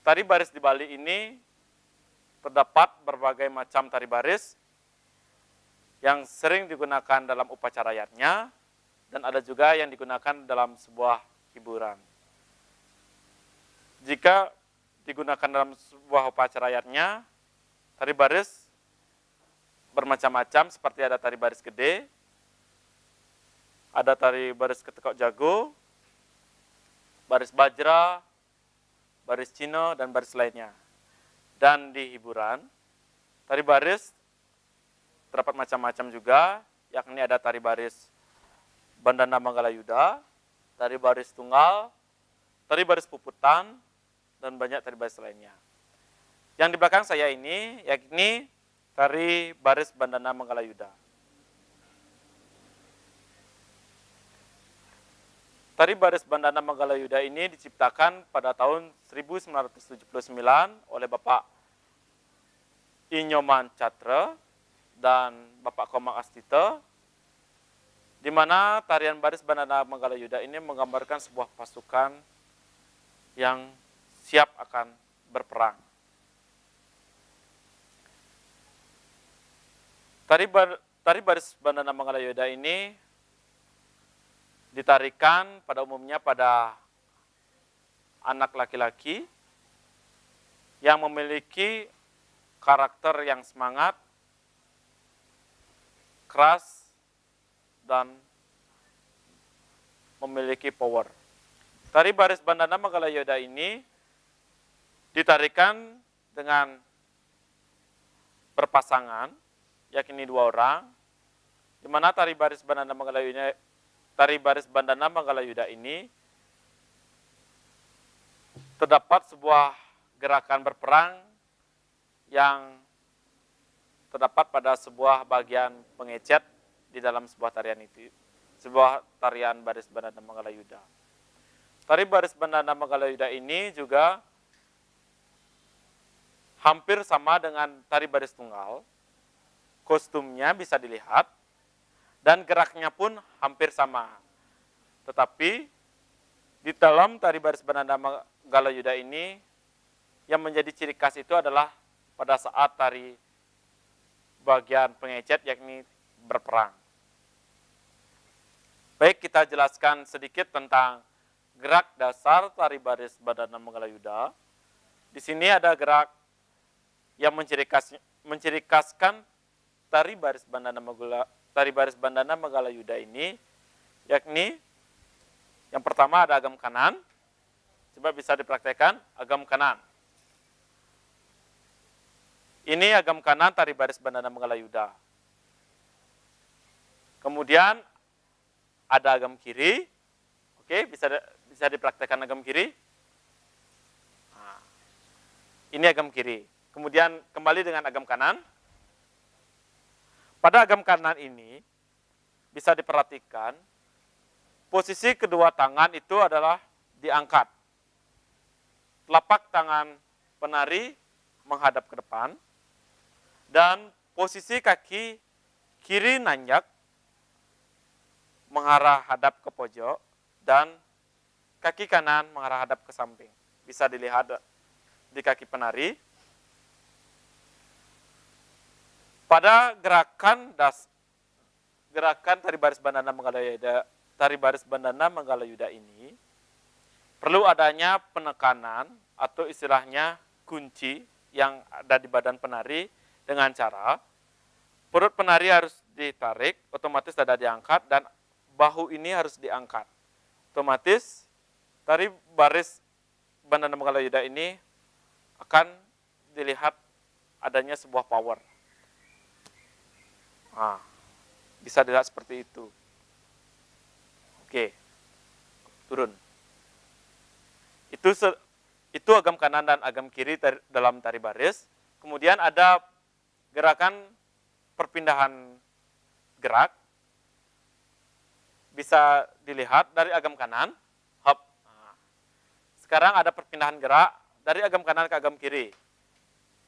tari baris di Bali ini terdapat berbagai macam tari baris yang sering digunakan dalam upacara adatnya, dan ada juga yang digunakan dalam sebuah hiburan. Jika digunakan dalam sebuah upacara adatnya, tari baris bermacam-macam, seperti ada tari baris gede, ada tari baris ketekok jago, baris bajra, baris Cina, dan baris lainnya. Dan di hiburan, tari baris terdapat macam-macam juga, yakni ada tari baris Bandana Manggalayuda, tari baris tunggal, tari baris puputan, dan banyak tari baris lainnya. Yang di belakang saya ini, yakni tari baris Bandana Manggalayuda. Tari baris Bandana Manggalayuda ini diciptakan pada tahun 1979 oleh Bapak Inyoman Catra dan Bapak Komang Astita, di mana tarian baris Bandana Manggalayuda ini menggambarkan sebuah pasukan yang siap akan berperang. Tari baris Bandana Manggalayuda ini ditarikan pada umumnya pada anak laki-laki yang memiliki karakter yang semangat, keras, dan memiliki power. Tari baris Bandana Manggalayuda ini ditarikan dengan berpasangan, yakni 2 orang, di mana tari baris Bandana Manggalayuda ini terdapat sebuah gerakan berperang yang terdapat pada sebuah bagian pengecet di dalam sebuah tarian itu, sebuah tarian baris Bandana Manggalayuda. Tari baris Bandana Manggalayuda ini juga hampir sama dengan tari baris tunggal. Kostumnya bisa dilihat, dan geraknya pun hampir sama. Tetapi di dalam tari baris Bandana Manggalayuda ini yang menjadi ciri khas itu adalah pada saat tari bagian pengecet, yakni berperang. Baik, kita jelaskan sedikit tentang gerak dasar tari baris Bandana Manggalayuda. Di sini ada gerak yang menciri khaskan tari baris Bandana Manggalayuda ini, yakni yang pertama ada agam kanan. Coba bisa dipraktekkan agam kanan. Ini agam kanan tari baris Bandana Manggalayuda. Kemudian ada agam kiri. Oke, bisa dipraktekkan agam kiri. Nah, ini agam kiri. Kemudian kembali dengan agam kanan. Pada agam kanan ini bisa diperhatikan posisi kedua tangan itu adalah diangkat. Telapak tangan penari menghadap ke depan dan posisi kaki kiri nanjak mengarah hadap ke pojok dan kaki kanan mengarah hadap ke samping. Bisa dilihat di kaki penari. Pada gerakan tari baris Bandana Manggalayuda ini perlu adanya penekanan atau istilahnya kunci yang ada di badan penari dengan cara perut penari harus ditarik, otomatis dada diangkat, dan bahu ini harus diangkat. Otomatis tari baris Bandana Manggalayuda ini akan dilihat adanya sebuah power. Nah, Bisa dilihat seperti itu. Oke, turun. Itu agam kanan dan agam kiri dalam tari baris. Kemudian ada gerakan perpindahan gerak. Bisa dilihat dari agam kanan. Hop. Sekarang ada perpindahan gerak dari agam kanan ke agam kiri.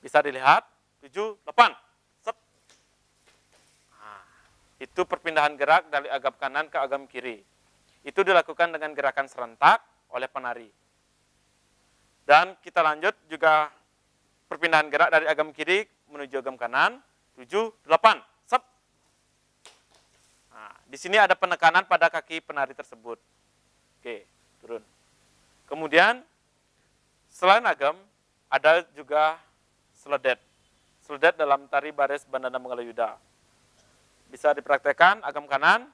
Bisa dilihat 7, 8. Set. Itu perpindahan gerak dari agam kanan ke agam kiri. Itu dilakukan dengan gerakan serentak oleh penari. Dan kita lanjut juga perpindahan gerak dari agam kiri menuju agam kanan. 7, 8. Set. Di sini ada penekanan pada kaki penari tersebut. Oke, turun. Kemudian selain agam, ada juga seledet. Seledet dalam tari baris Bandana Mangalayuda. Bisa dipraktekkan agam kanan.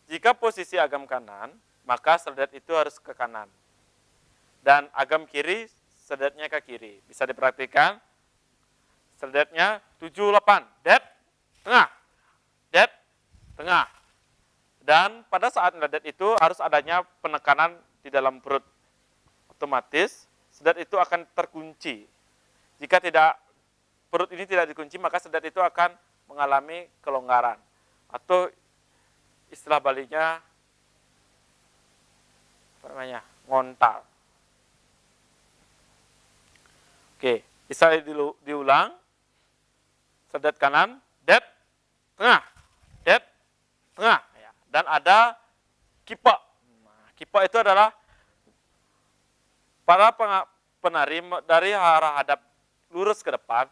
Jika posisi agam kanan, maka seledet itu harus ke kanan. Dan agam kiri, seledetnya ke kiri. Bisa diperhatikan, seledetnya 7, 8, det, tengah, det, tengah. Dan pada saat meledet itu harus adanya penekanan di dalam perut. Otomatis, sedet itu akan terkunci. Jika perut ini tidak dikunci, maka sedet itu akan mengalami kelonggaran. Atau istilah Balinya, apa namanya, ngontal. Oke, bisa diulang. Sedet kanan, det, tengah, det, tengah. Dan ada kipa. Kipa itu adalah para penari dari arah hadap lurus ke depan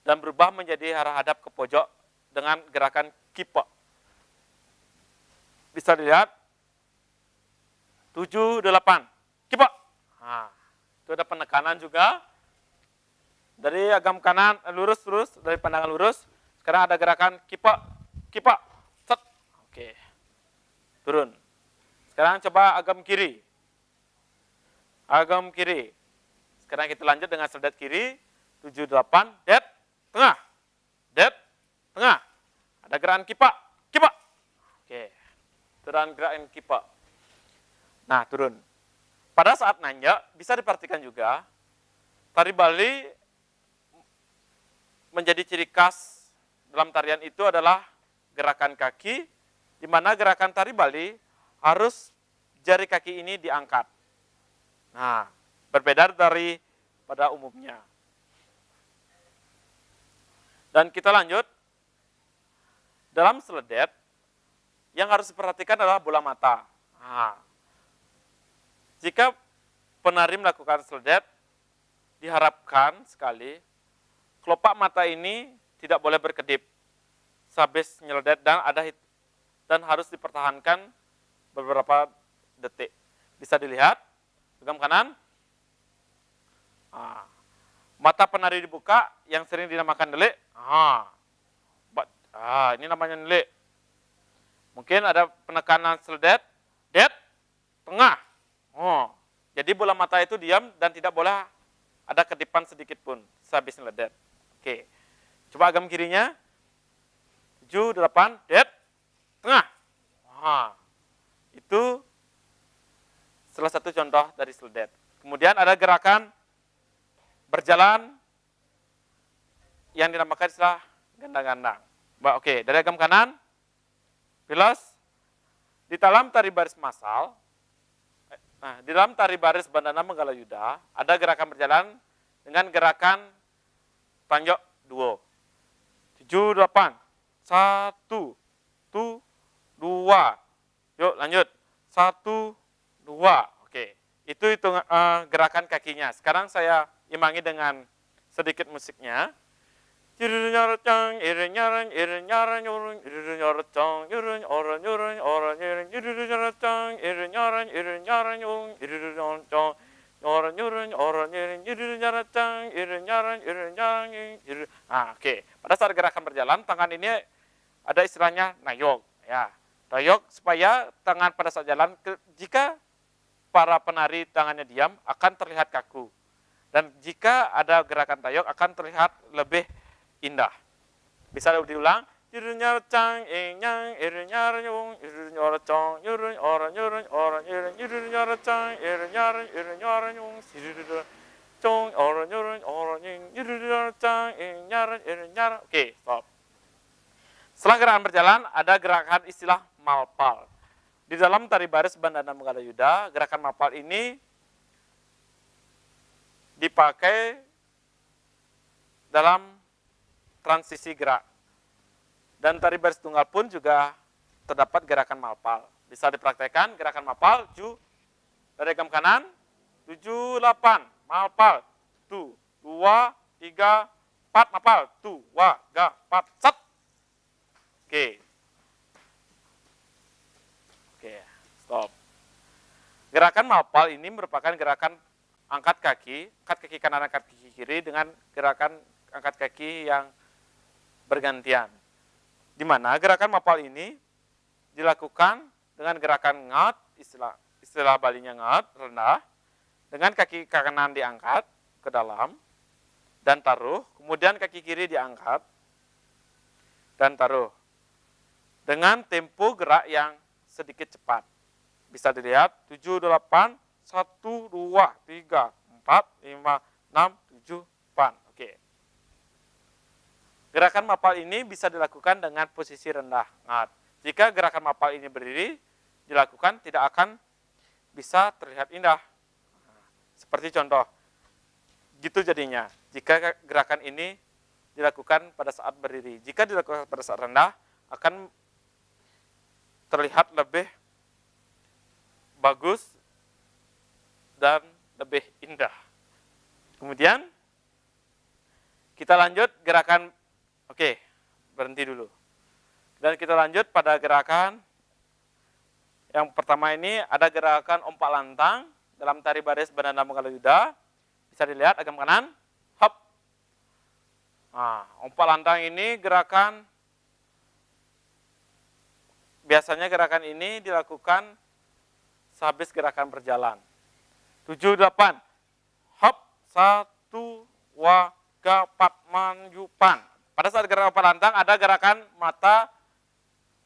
dan berubah menjadi arah hadap ke pojok dengan gerakan kipa. Bisa dilihat 7, 8, kipa. Itu ada penekanan juga. Dari agam kanan lurus dari pandangan lurus. Sekarang ada gerakan kipa, kipa, set. Oke, turun. Sekarang coba agam kiri. Agam kiri. Sekarang kita lanjut dengan seledet kiri. 7, 8, det, tengah, det, tengah. Ada gerakan kipa, kipa. Oke, turun gerakan kipa. Nah, turun. Pada saat nanjak bisa diperhatikan juga tari Bali menjadi ciri khas dalam tarian itu adalah gerakan kaki, di mana gerakan tari Bali harus jari kaki ini diangkat. Nah, berbeda dari pada umumnya. Dan kita lanjut, dalam seledet, yang harus diperhatikan adalah bola mata. Jika penari melakukan seledet, diharapkan sekali, kelopak mata ini tidak boleh berkedip sehabis nyeledet dan harus dipertahankan beberapa detik. Bisa dilihat, agam kanan. Mata penari dibuka yang sering dinamakan delik. Ini namanya delik. Mungkin ada penekanan seledet, det, tengah. Jadi bola mata itu diam dan tidak boleh ada kedipan sedikit pun sehabis nyeledet. Oke, coba agam kirinya, 7, 8, det, tengah. Itu salah satu contoh dari seledet. Kemudian ada gerakan berjalan yang dinamakan istilah gandang-gandang. Oke, dari agam kanan, pilas, di dalam tari baris massal, di dalam tari baris Bandana Mangalayuda, ada gerakan berjalan dengan gerakan tanjok duo. 7, 8, 1, 2. Yuk lanjut. 1, 2. Oke. Itu gerakan kakinya. Sekarang saya imangi dengan sedikit musiknya. Oke. Pada saat gerakan berjalan, tangan ini ada istilahnya nayok. Ya, nayok supaya tangan pada saat jalan, jika para penari tangannya diam, akan terlihat kaku. Dan jika ada gerakan tayok, akan terlihat lebih indah. Bisa diulang. Yurun nyara cang ing nyang irun nyara nyung irun nyara cang yurun ora irun yurun nyara cang irun nyara nyung sirurun cong ora nying yurun nyara cang ing nyara irun nyara. Oke, stop. Setelah gerakan berjalan ada gerakan istilah malpal. Di dalam tari baris Bandana Manggalayuda, gerakan malpal ini dipakai dalam transisi gerak. Dan tari baris tunggal pun juga terdapat gerakan malpal. Bisa dipraktekkan gerakan malpal, dari gam kanan, 7, 8, malpal, 2, 3, 4, malpal, 2, 4, set. Oke. Oke, stop. Gerakan malpal ini merupakan gerakan angkat kaki kanan, angkat kaki kiri dengan gerakan angkat kaki yang bergantian. Di mana gerakan malpal ini dilakukan dengan gerakan ngat, istilah Balinya ngat, rendah, dengan kaki kanan diangkat ke dalam dan taruh, kemudian kaki kiri diangkat dan taruh. Dengan tempo gerak yang sedikit cepat. Bisa dilihat 7, 8, 1, 2, 3, 4, 5, 6, 7, 8. Oke. Gerakan malpal ini bisa dilakukan dengan posisi rendah. Ngat. Jika gerakan malpal ini berdiri, dilakukan tidak akan bisa terlihat indah. Seperti contoh. Gitu jadinya. Jika gerakan ini dilakukan pada saat berdiri. Jika dilakukan pada saat rendah, akan terlihat lebih bagus dan lebih indah. Kemudian kita lanjut gerakan, oke, berhenti dulu. Dan kita lanjut pada gerakan yang pertama ini ada gerakan ompak lantang dalam tari baris Bandana Manggalayuda. Bisa dilihat agam kanan, hop. Nah, ompak lantang ini gerakan, biasanya gerakan ini dilakukan sehabis gerakan berjalan. 7, 8, hop, 1, 2, 4, manjupan. Pada saat gerakan ompak lantang ada gerakan mata,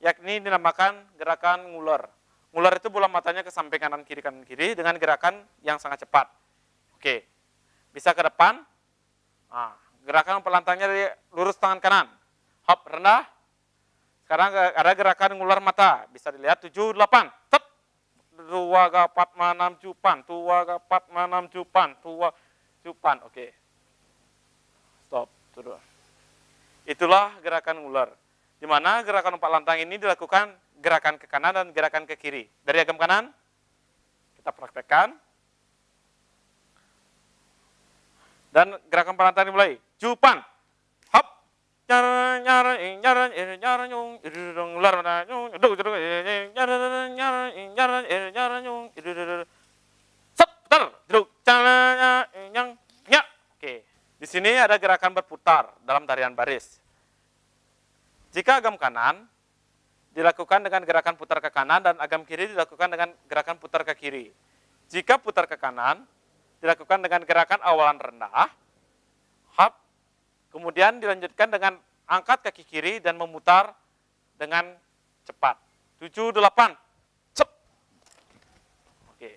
yakni dinamakan gerakan nguler. Nguler itu bola matanya ke samping kanan kiri dengan gerakan yang sangat cepat. Oke, bisa ke depan. Nah, gerakan ompak lantangnya dari lurus tangan kanan, hop, rendah. Sekarang ada gerakan ngular mata, bisa dilihat 7, 8, tep, 2, 4, 6, jupan, 2, 4, 6, jupan, 2, jupan, oke. Stop, turun. Itulah gerakan ngular. Di mana gerakan ompak lantang ini dilakukan gerakan ke kanan dan gerakan ke kiri. Dari agam kanan, kita praktekkan. Dan gerakan ompak lantang dimulai, jupan, hop, Oke, di sini ada gerakan berputar dalam tarian baris. Jika agam kanan dilakukan dengan gerakan putar ke kanan dan agam kiri dilakukan dengan gerakan putar ke kiri. Jika putar ke kanan dilakukan dengan gerakan awalan rendah, hop, kemudian dilanjutkan dengan angkat kaki kiri dan memutar dengan cepat. 7, 8, cep. Oke.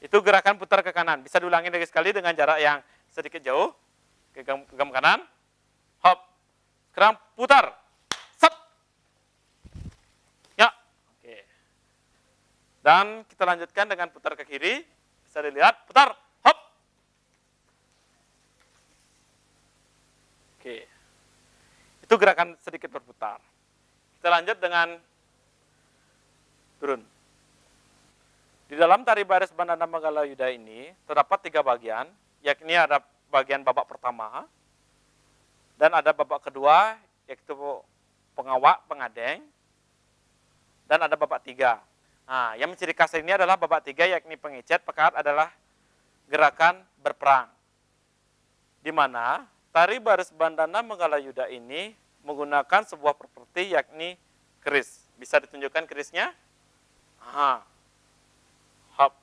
Itu gerakan putar ke kanan. Bisa diulangi lagi sekali dengan jarak yang sedikit jauh. Ke gam kanan. Hop. Sekarang putar. Sep. Ya. Oke. Dan kita lanjutkan dengan putar ke kiri. Bisa dilihat. Putar. Hop. Oke. Itu gerakan sedikit berputar. Kita lanjut dengan turun. Di dalam tari baris Bandana Manggalayuda ini terdapat 3 bagian, yakni ada bagian babak pertama, dan ada babak kedua, yaitu pengawak, pengadeng, dan ada babak 3. Nah, yang menciri khas ini adalah babak 3, yakni pengicet, pekat adalah gerakan berperang. Di mana tari baris Bandana Manggalayuda ini menggunakan sebuah properti yakni keris. Bisa ditunjukkan kerisnya? Hop.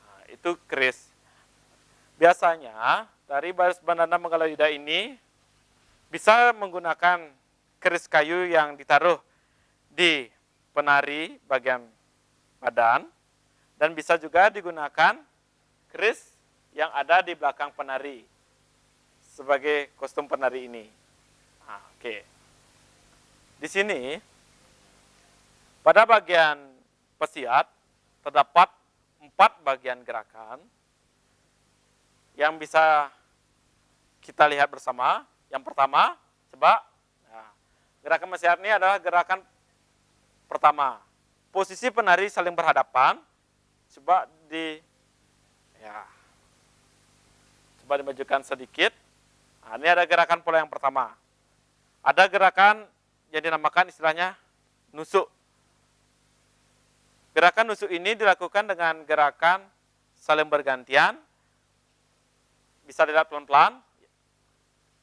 Nah, itu keris. Biasanya tari baris Bandana Manggalayuda ini Bisa menggunakan keris kayu yang ditaruh di penari bagian badan, dan bisa juga digunakan keris yang ada di belakang penari sebagai kostum penari ini. Nah, oke. Di sini pada bagian pesiat terdapat 4 bagian gerakan yang bisa kita lihat bersama. Yang pertama, coba. Nah, gerakan pesiat ini adalah gerakan pertama. Posisi penari saling berhadapan. Coba coba dimajukan sedikit. Nah, ini ada gerakan pola yang pertama. Ada gerakan yang dinamakan istilahnya nusuk. Gerakan nusuk ini dilakukan dengan gerakan saling bergantian. Bisa dilihat pelan-pelan.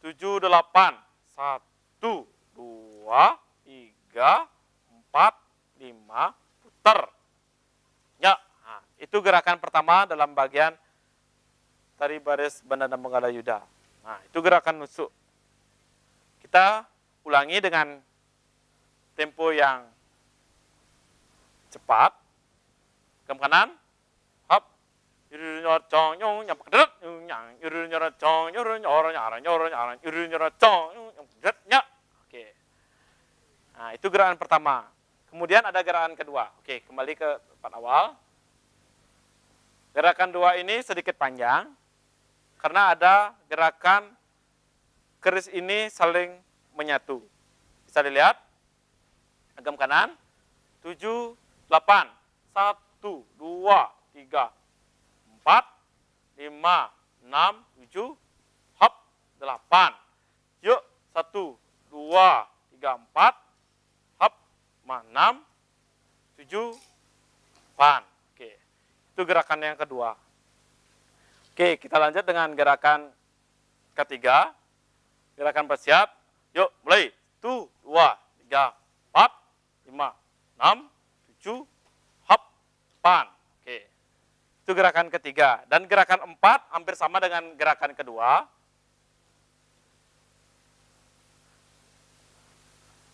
7, 8, 1, 2, 3, 4, 5, putar. Ya, nah, itu gerakan pertama dalam bagian tari baris Bandana Manggalayuda. Nah, itu gerakan nusuk. Kita ulangi dengan tempo yang cepat. Ke kanan, hop, oke. Nah, itu gerakan pertama. Kemudian ada gerakan kedua. Oke, kembali ke tempat awal. Gerakan dua ini sedikit panjang, karena ada gerakan keris ini saling menyatu. Bisa dilihat, agam kanan, 7, 8, 1, 2, 3, 4, 5, 6, 7, hop, 8. Yuk, 1, 2, 3, 4, hop, 6, 7, 8. Oke, itu gerakan yang kedua. Oke, kita lanjut dengan gerakan ketiga. Gerakan pesiat. Yuk, mulai. 1, 2, 3, 4, 5, 6, 7, hop, 8. Oke. Itu gerakan ketiga. Dan gerakan 4 hampir sama dengan gerakan kedua.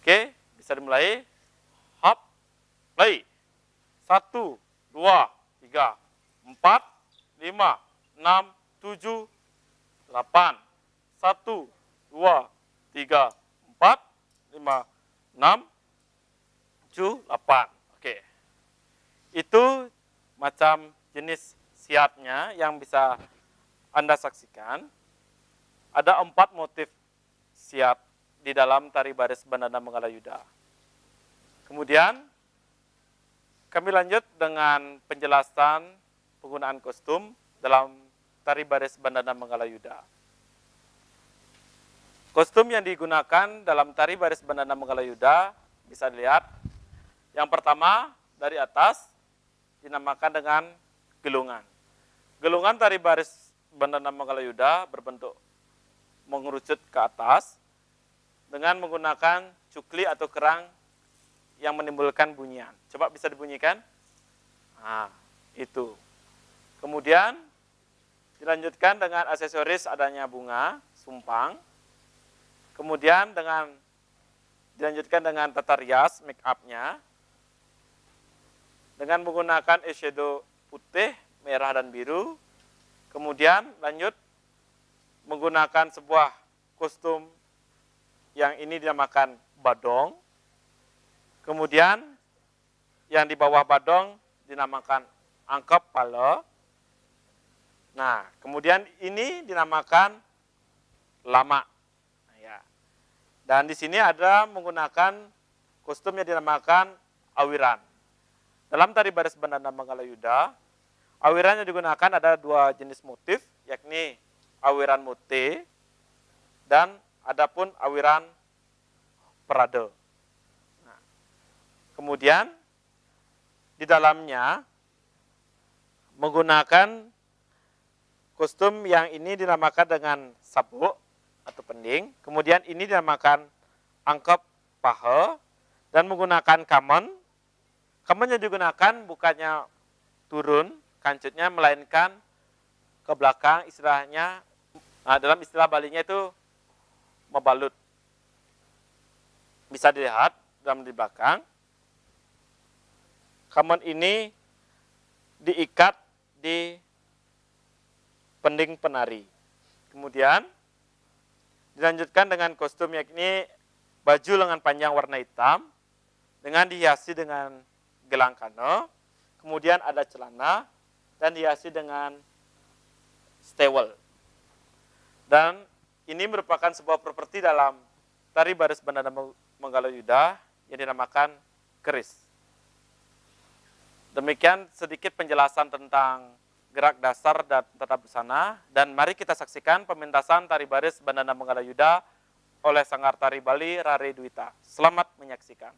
Oke, bisa dimulai. Hop, play. 1, 2, 3, 4, 5, 6, 7, 8. 1, 2, 3, 4, 5, 6, 7, 8. Oke. Itu macam jenis siatnya yang bisa Anda saksikan. Ada 4 motif siat di dalam tari baris Bandana Manggalayuda. Kemudian kami lanjut dengan penjelasan penggunaan kostum dalam tari baris Bandana Manggalayuda. Kostum yang digunakan dalam tari baris Bandana Manggalayuda bisa dilihat. Yang pertama dari atas dinamakan dengan gelungan. Gelungan tari baris Bandana Manggalayuda berbentuk mengerucut ke atas dengan menggunakan cukli atau kerang yang menimbulkan bunyian. Coba bisa dibunyikan? Nah, itu. Kemudian dilanjutkan dengan aksesoris adanya bunga, sumpang. Kemudian dilanjutkan dengan tata rias, make up-nya. Dengan menggunakan eyeshadow putih, merah, dan biru. Kemudian lanjut menggunakan sebuah kostum yang ini dinamakan badong. Kemudian yang di bawah badong dinamakan angkep pala. Nah, kemudian ini dinamakan lama. Dan di sini ada menggunakan kostum yang dinamakan awiran. Dalam tari baris Bandana Manggalayuda, awiran yang digunakan ada 2 jenis motif, yakni awiran mote dan adapun awiran perade. Nah, kemudian di dalamnya menggunakan kostum yang ini dinamakan dengan sabuk atau pending, kemudian ini dinamakan angkep paha, dan menggunakan kamen. Kamen yang digunakan bukannya turun kancutnya, melainkan ke belakang, istilahnya, nah dalam istilah Balinya itu membalut. Bisa dilihat di belakang. Kamon ini diikat di pending penari. Kemudian dilanjutkan dengan kostum yakni baju lengan panjang warna hitam dengan dihiasi dengan gelang kano. Kemudian ada celana dan dihiasi dengan stewel. Dan ini merupakan sebuah properti dalam tari baris Bandana Manggalayuda yang dinamakan keris. Demikian sedikit penjelasan tentang gerak dasar dan tata busana, dan mari kita saksikan pementasan tari baris Bandana Manggalayuda oleh Sanggar Tari Bali Rare Dwita. Selamat menyaksikan.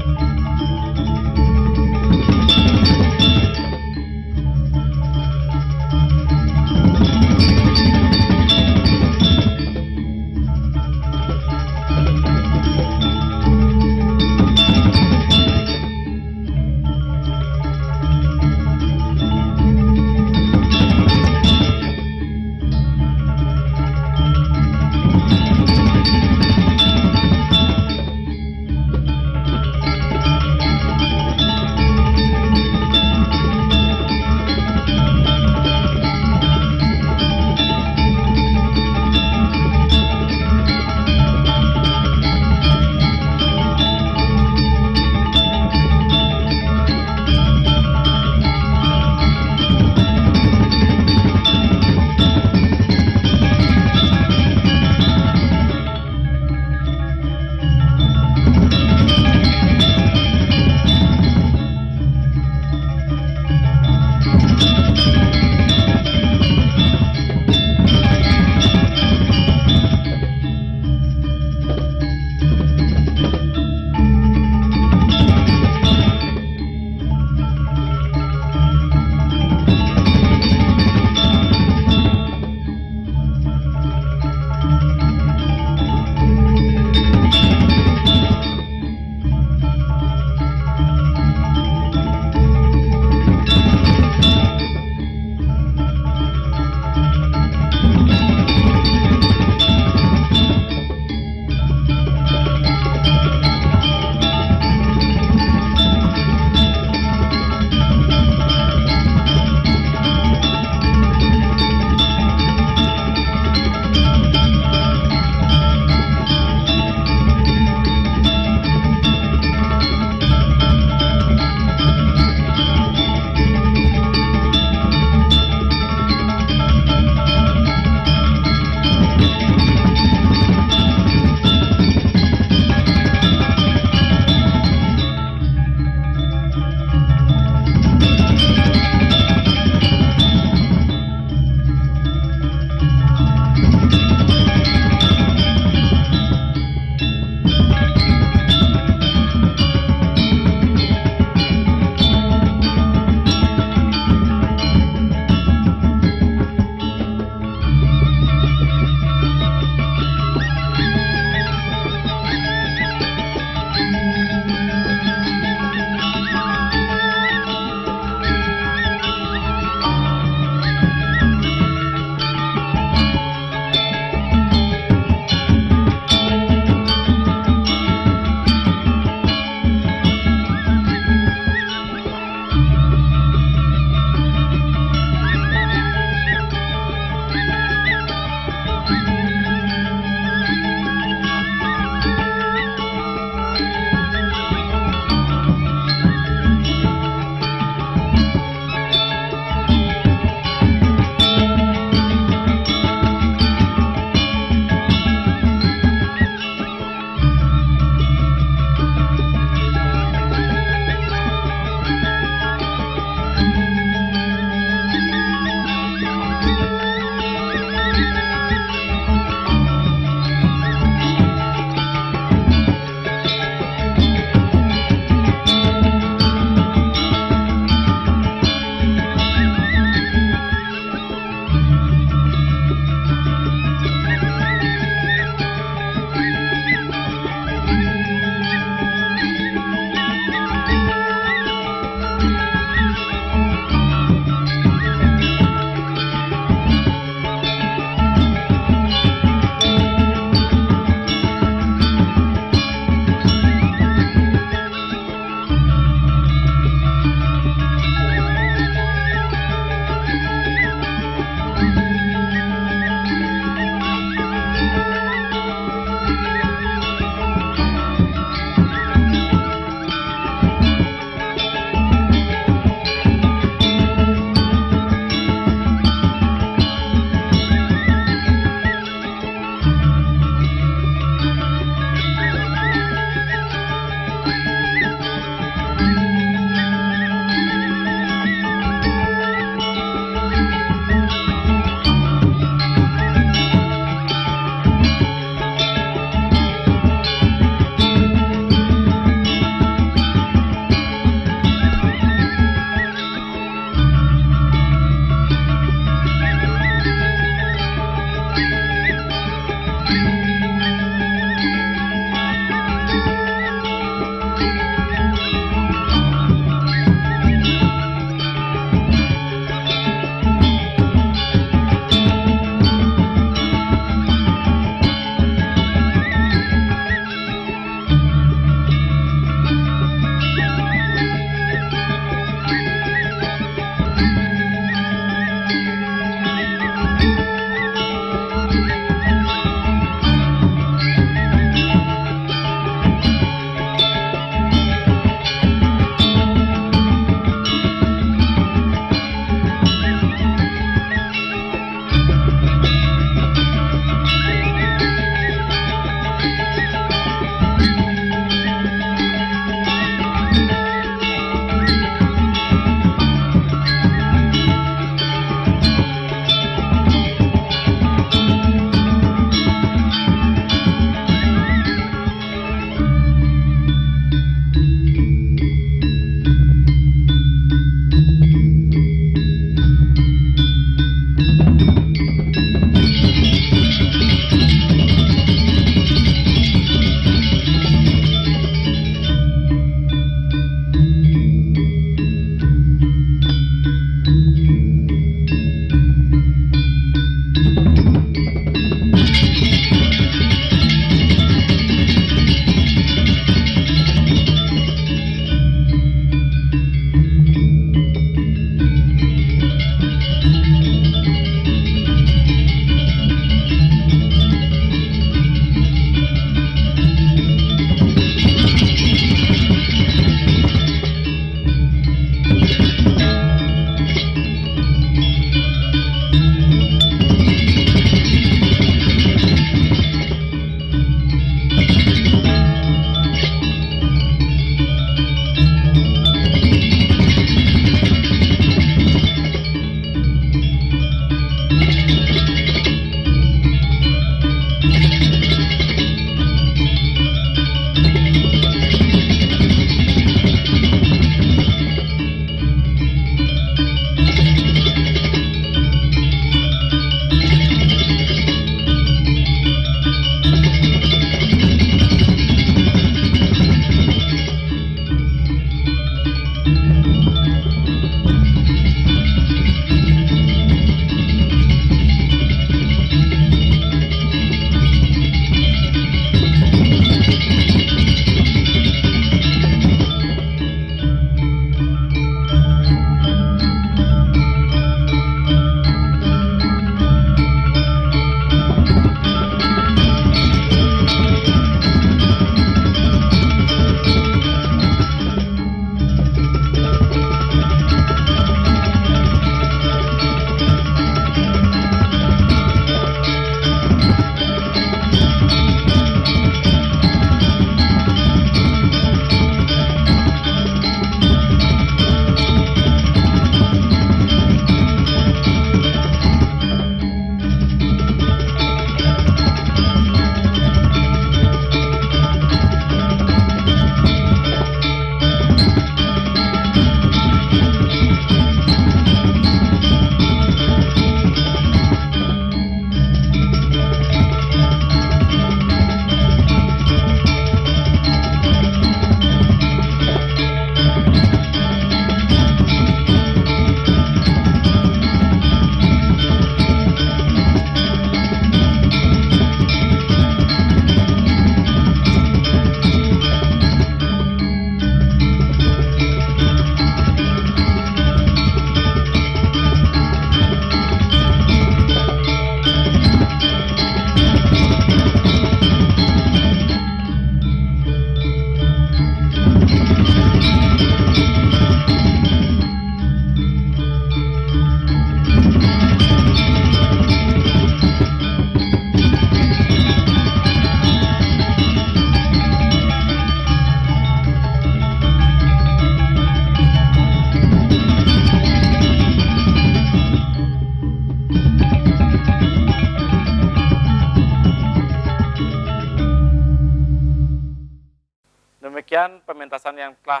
Demikian pementasan yang telah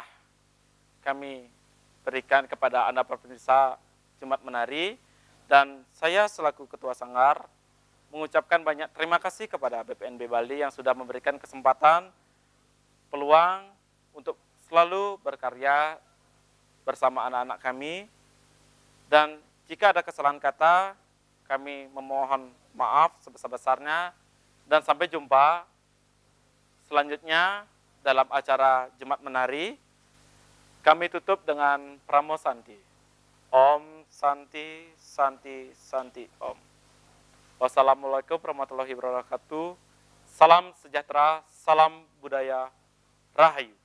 kami berikan kepada Anda pemirsa Jumat Menari, dan saya selaku Ketua Sanggar mengucapkan banyak terima kasih kepada BPNB Bali yang sudah memberikan kesempatan, peluang untuk selalu berkarya bersama anak-anak kami. Dan jika ada kesalahan kata, kami memohon maaf sebesar-besarnya, dan sampai jumpa selanjutnya dalam acara Jumat Menari. Kami tutup dengan Pramo Santi. Om Santi, Santi, Santi, Om. Wassalamualaikum warahmatullahi wabarakatuh. Salam sejahtera, salam budaya, Rahayu.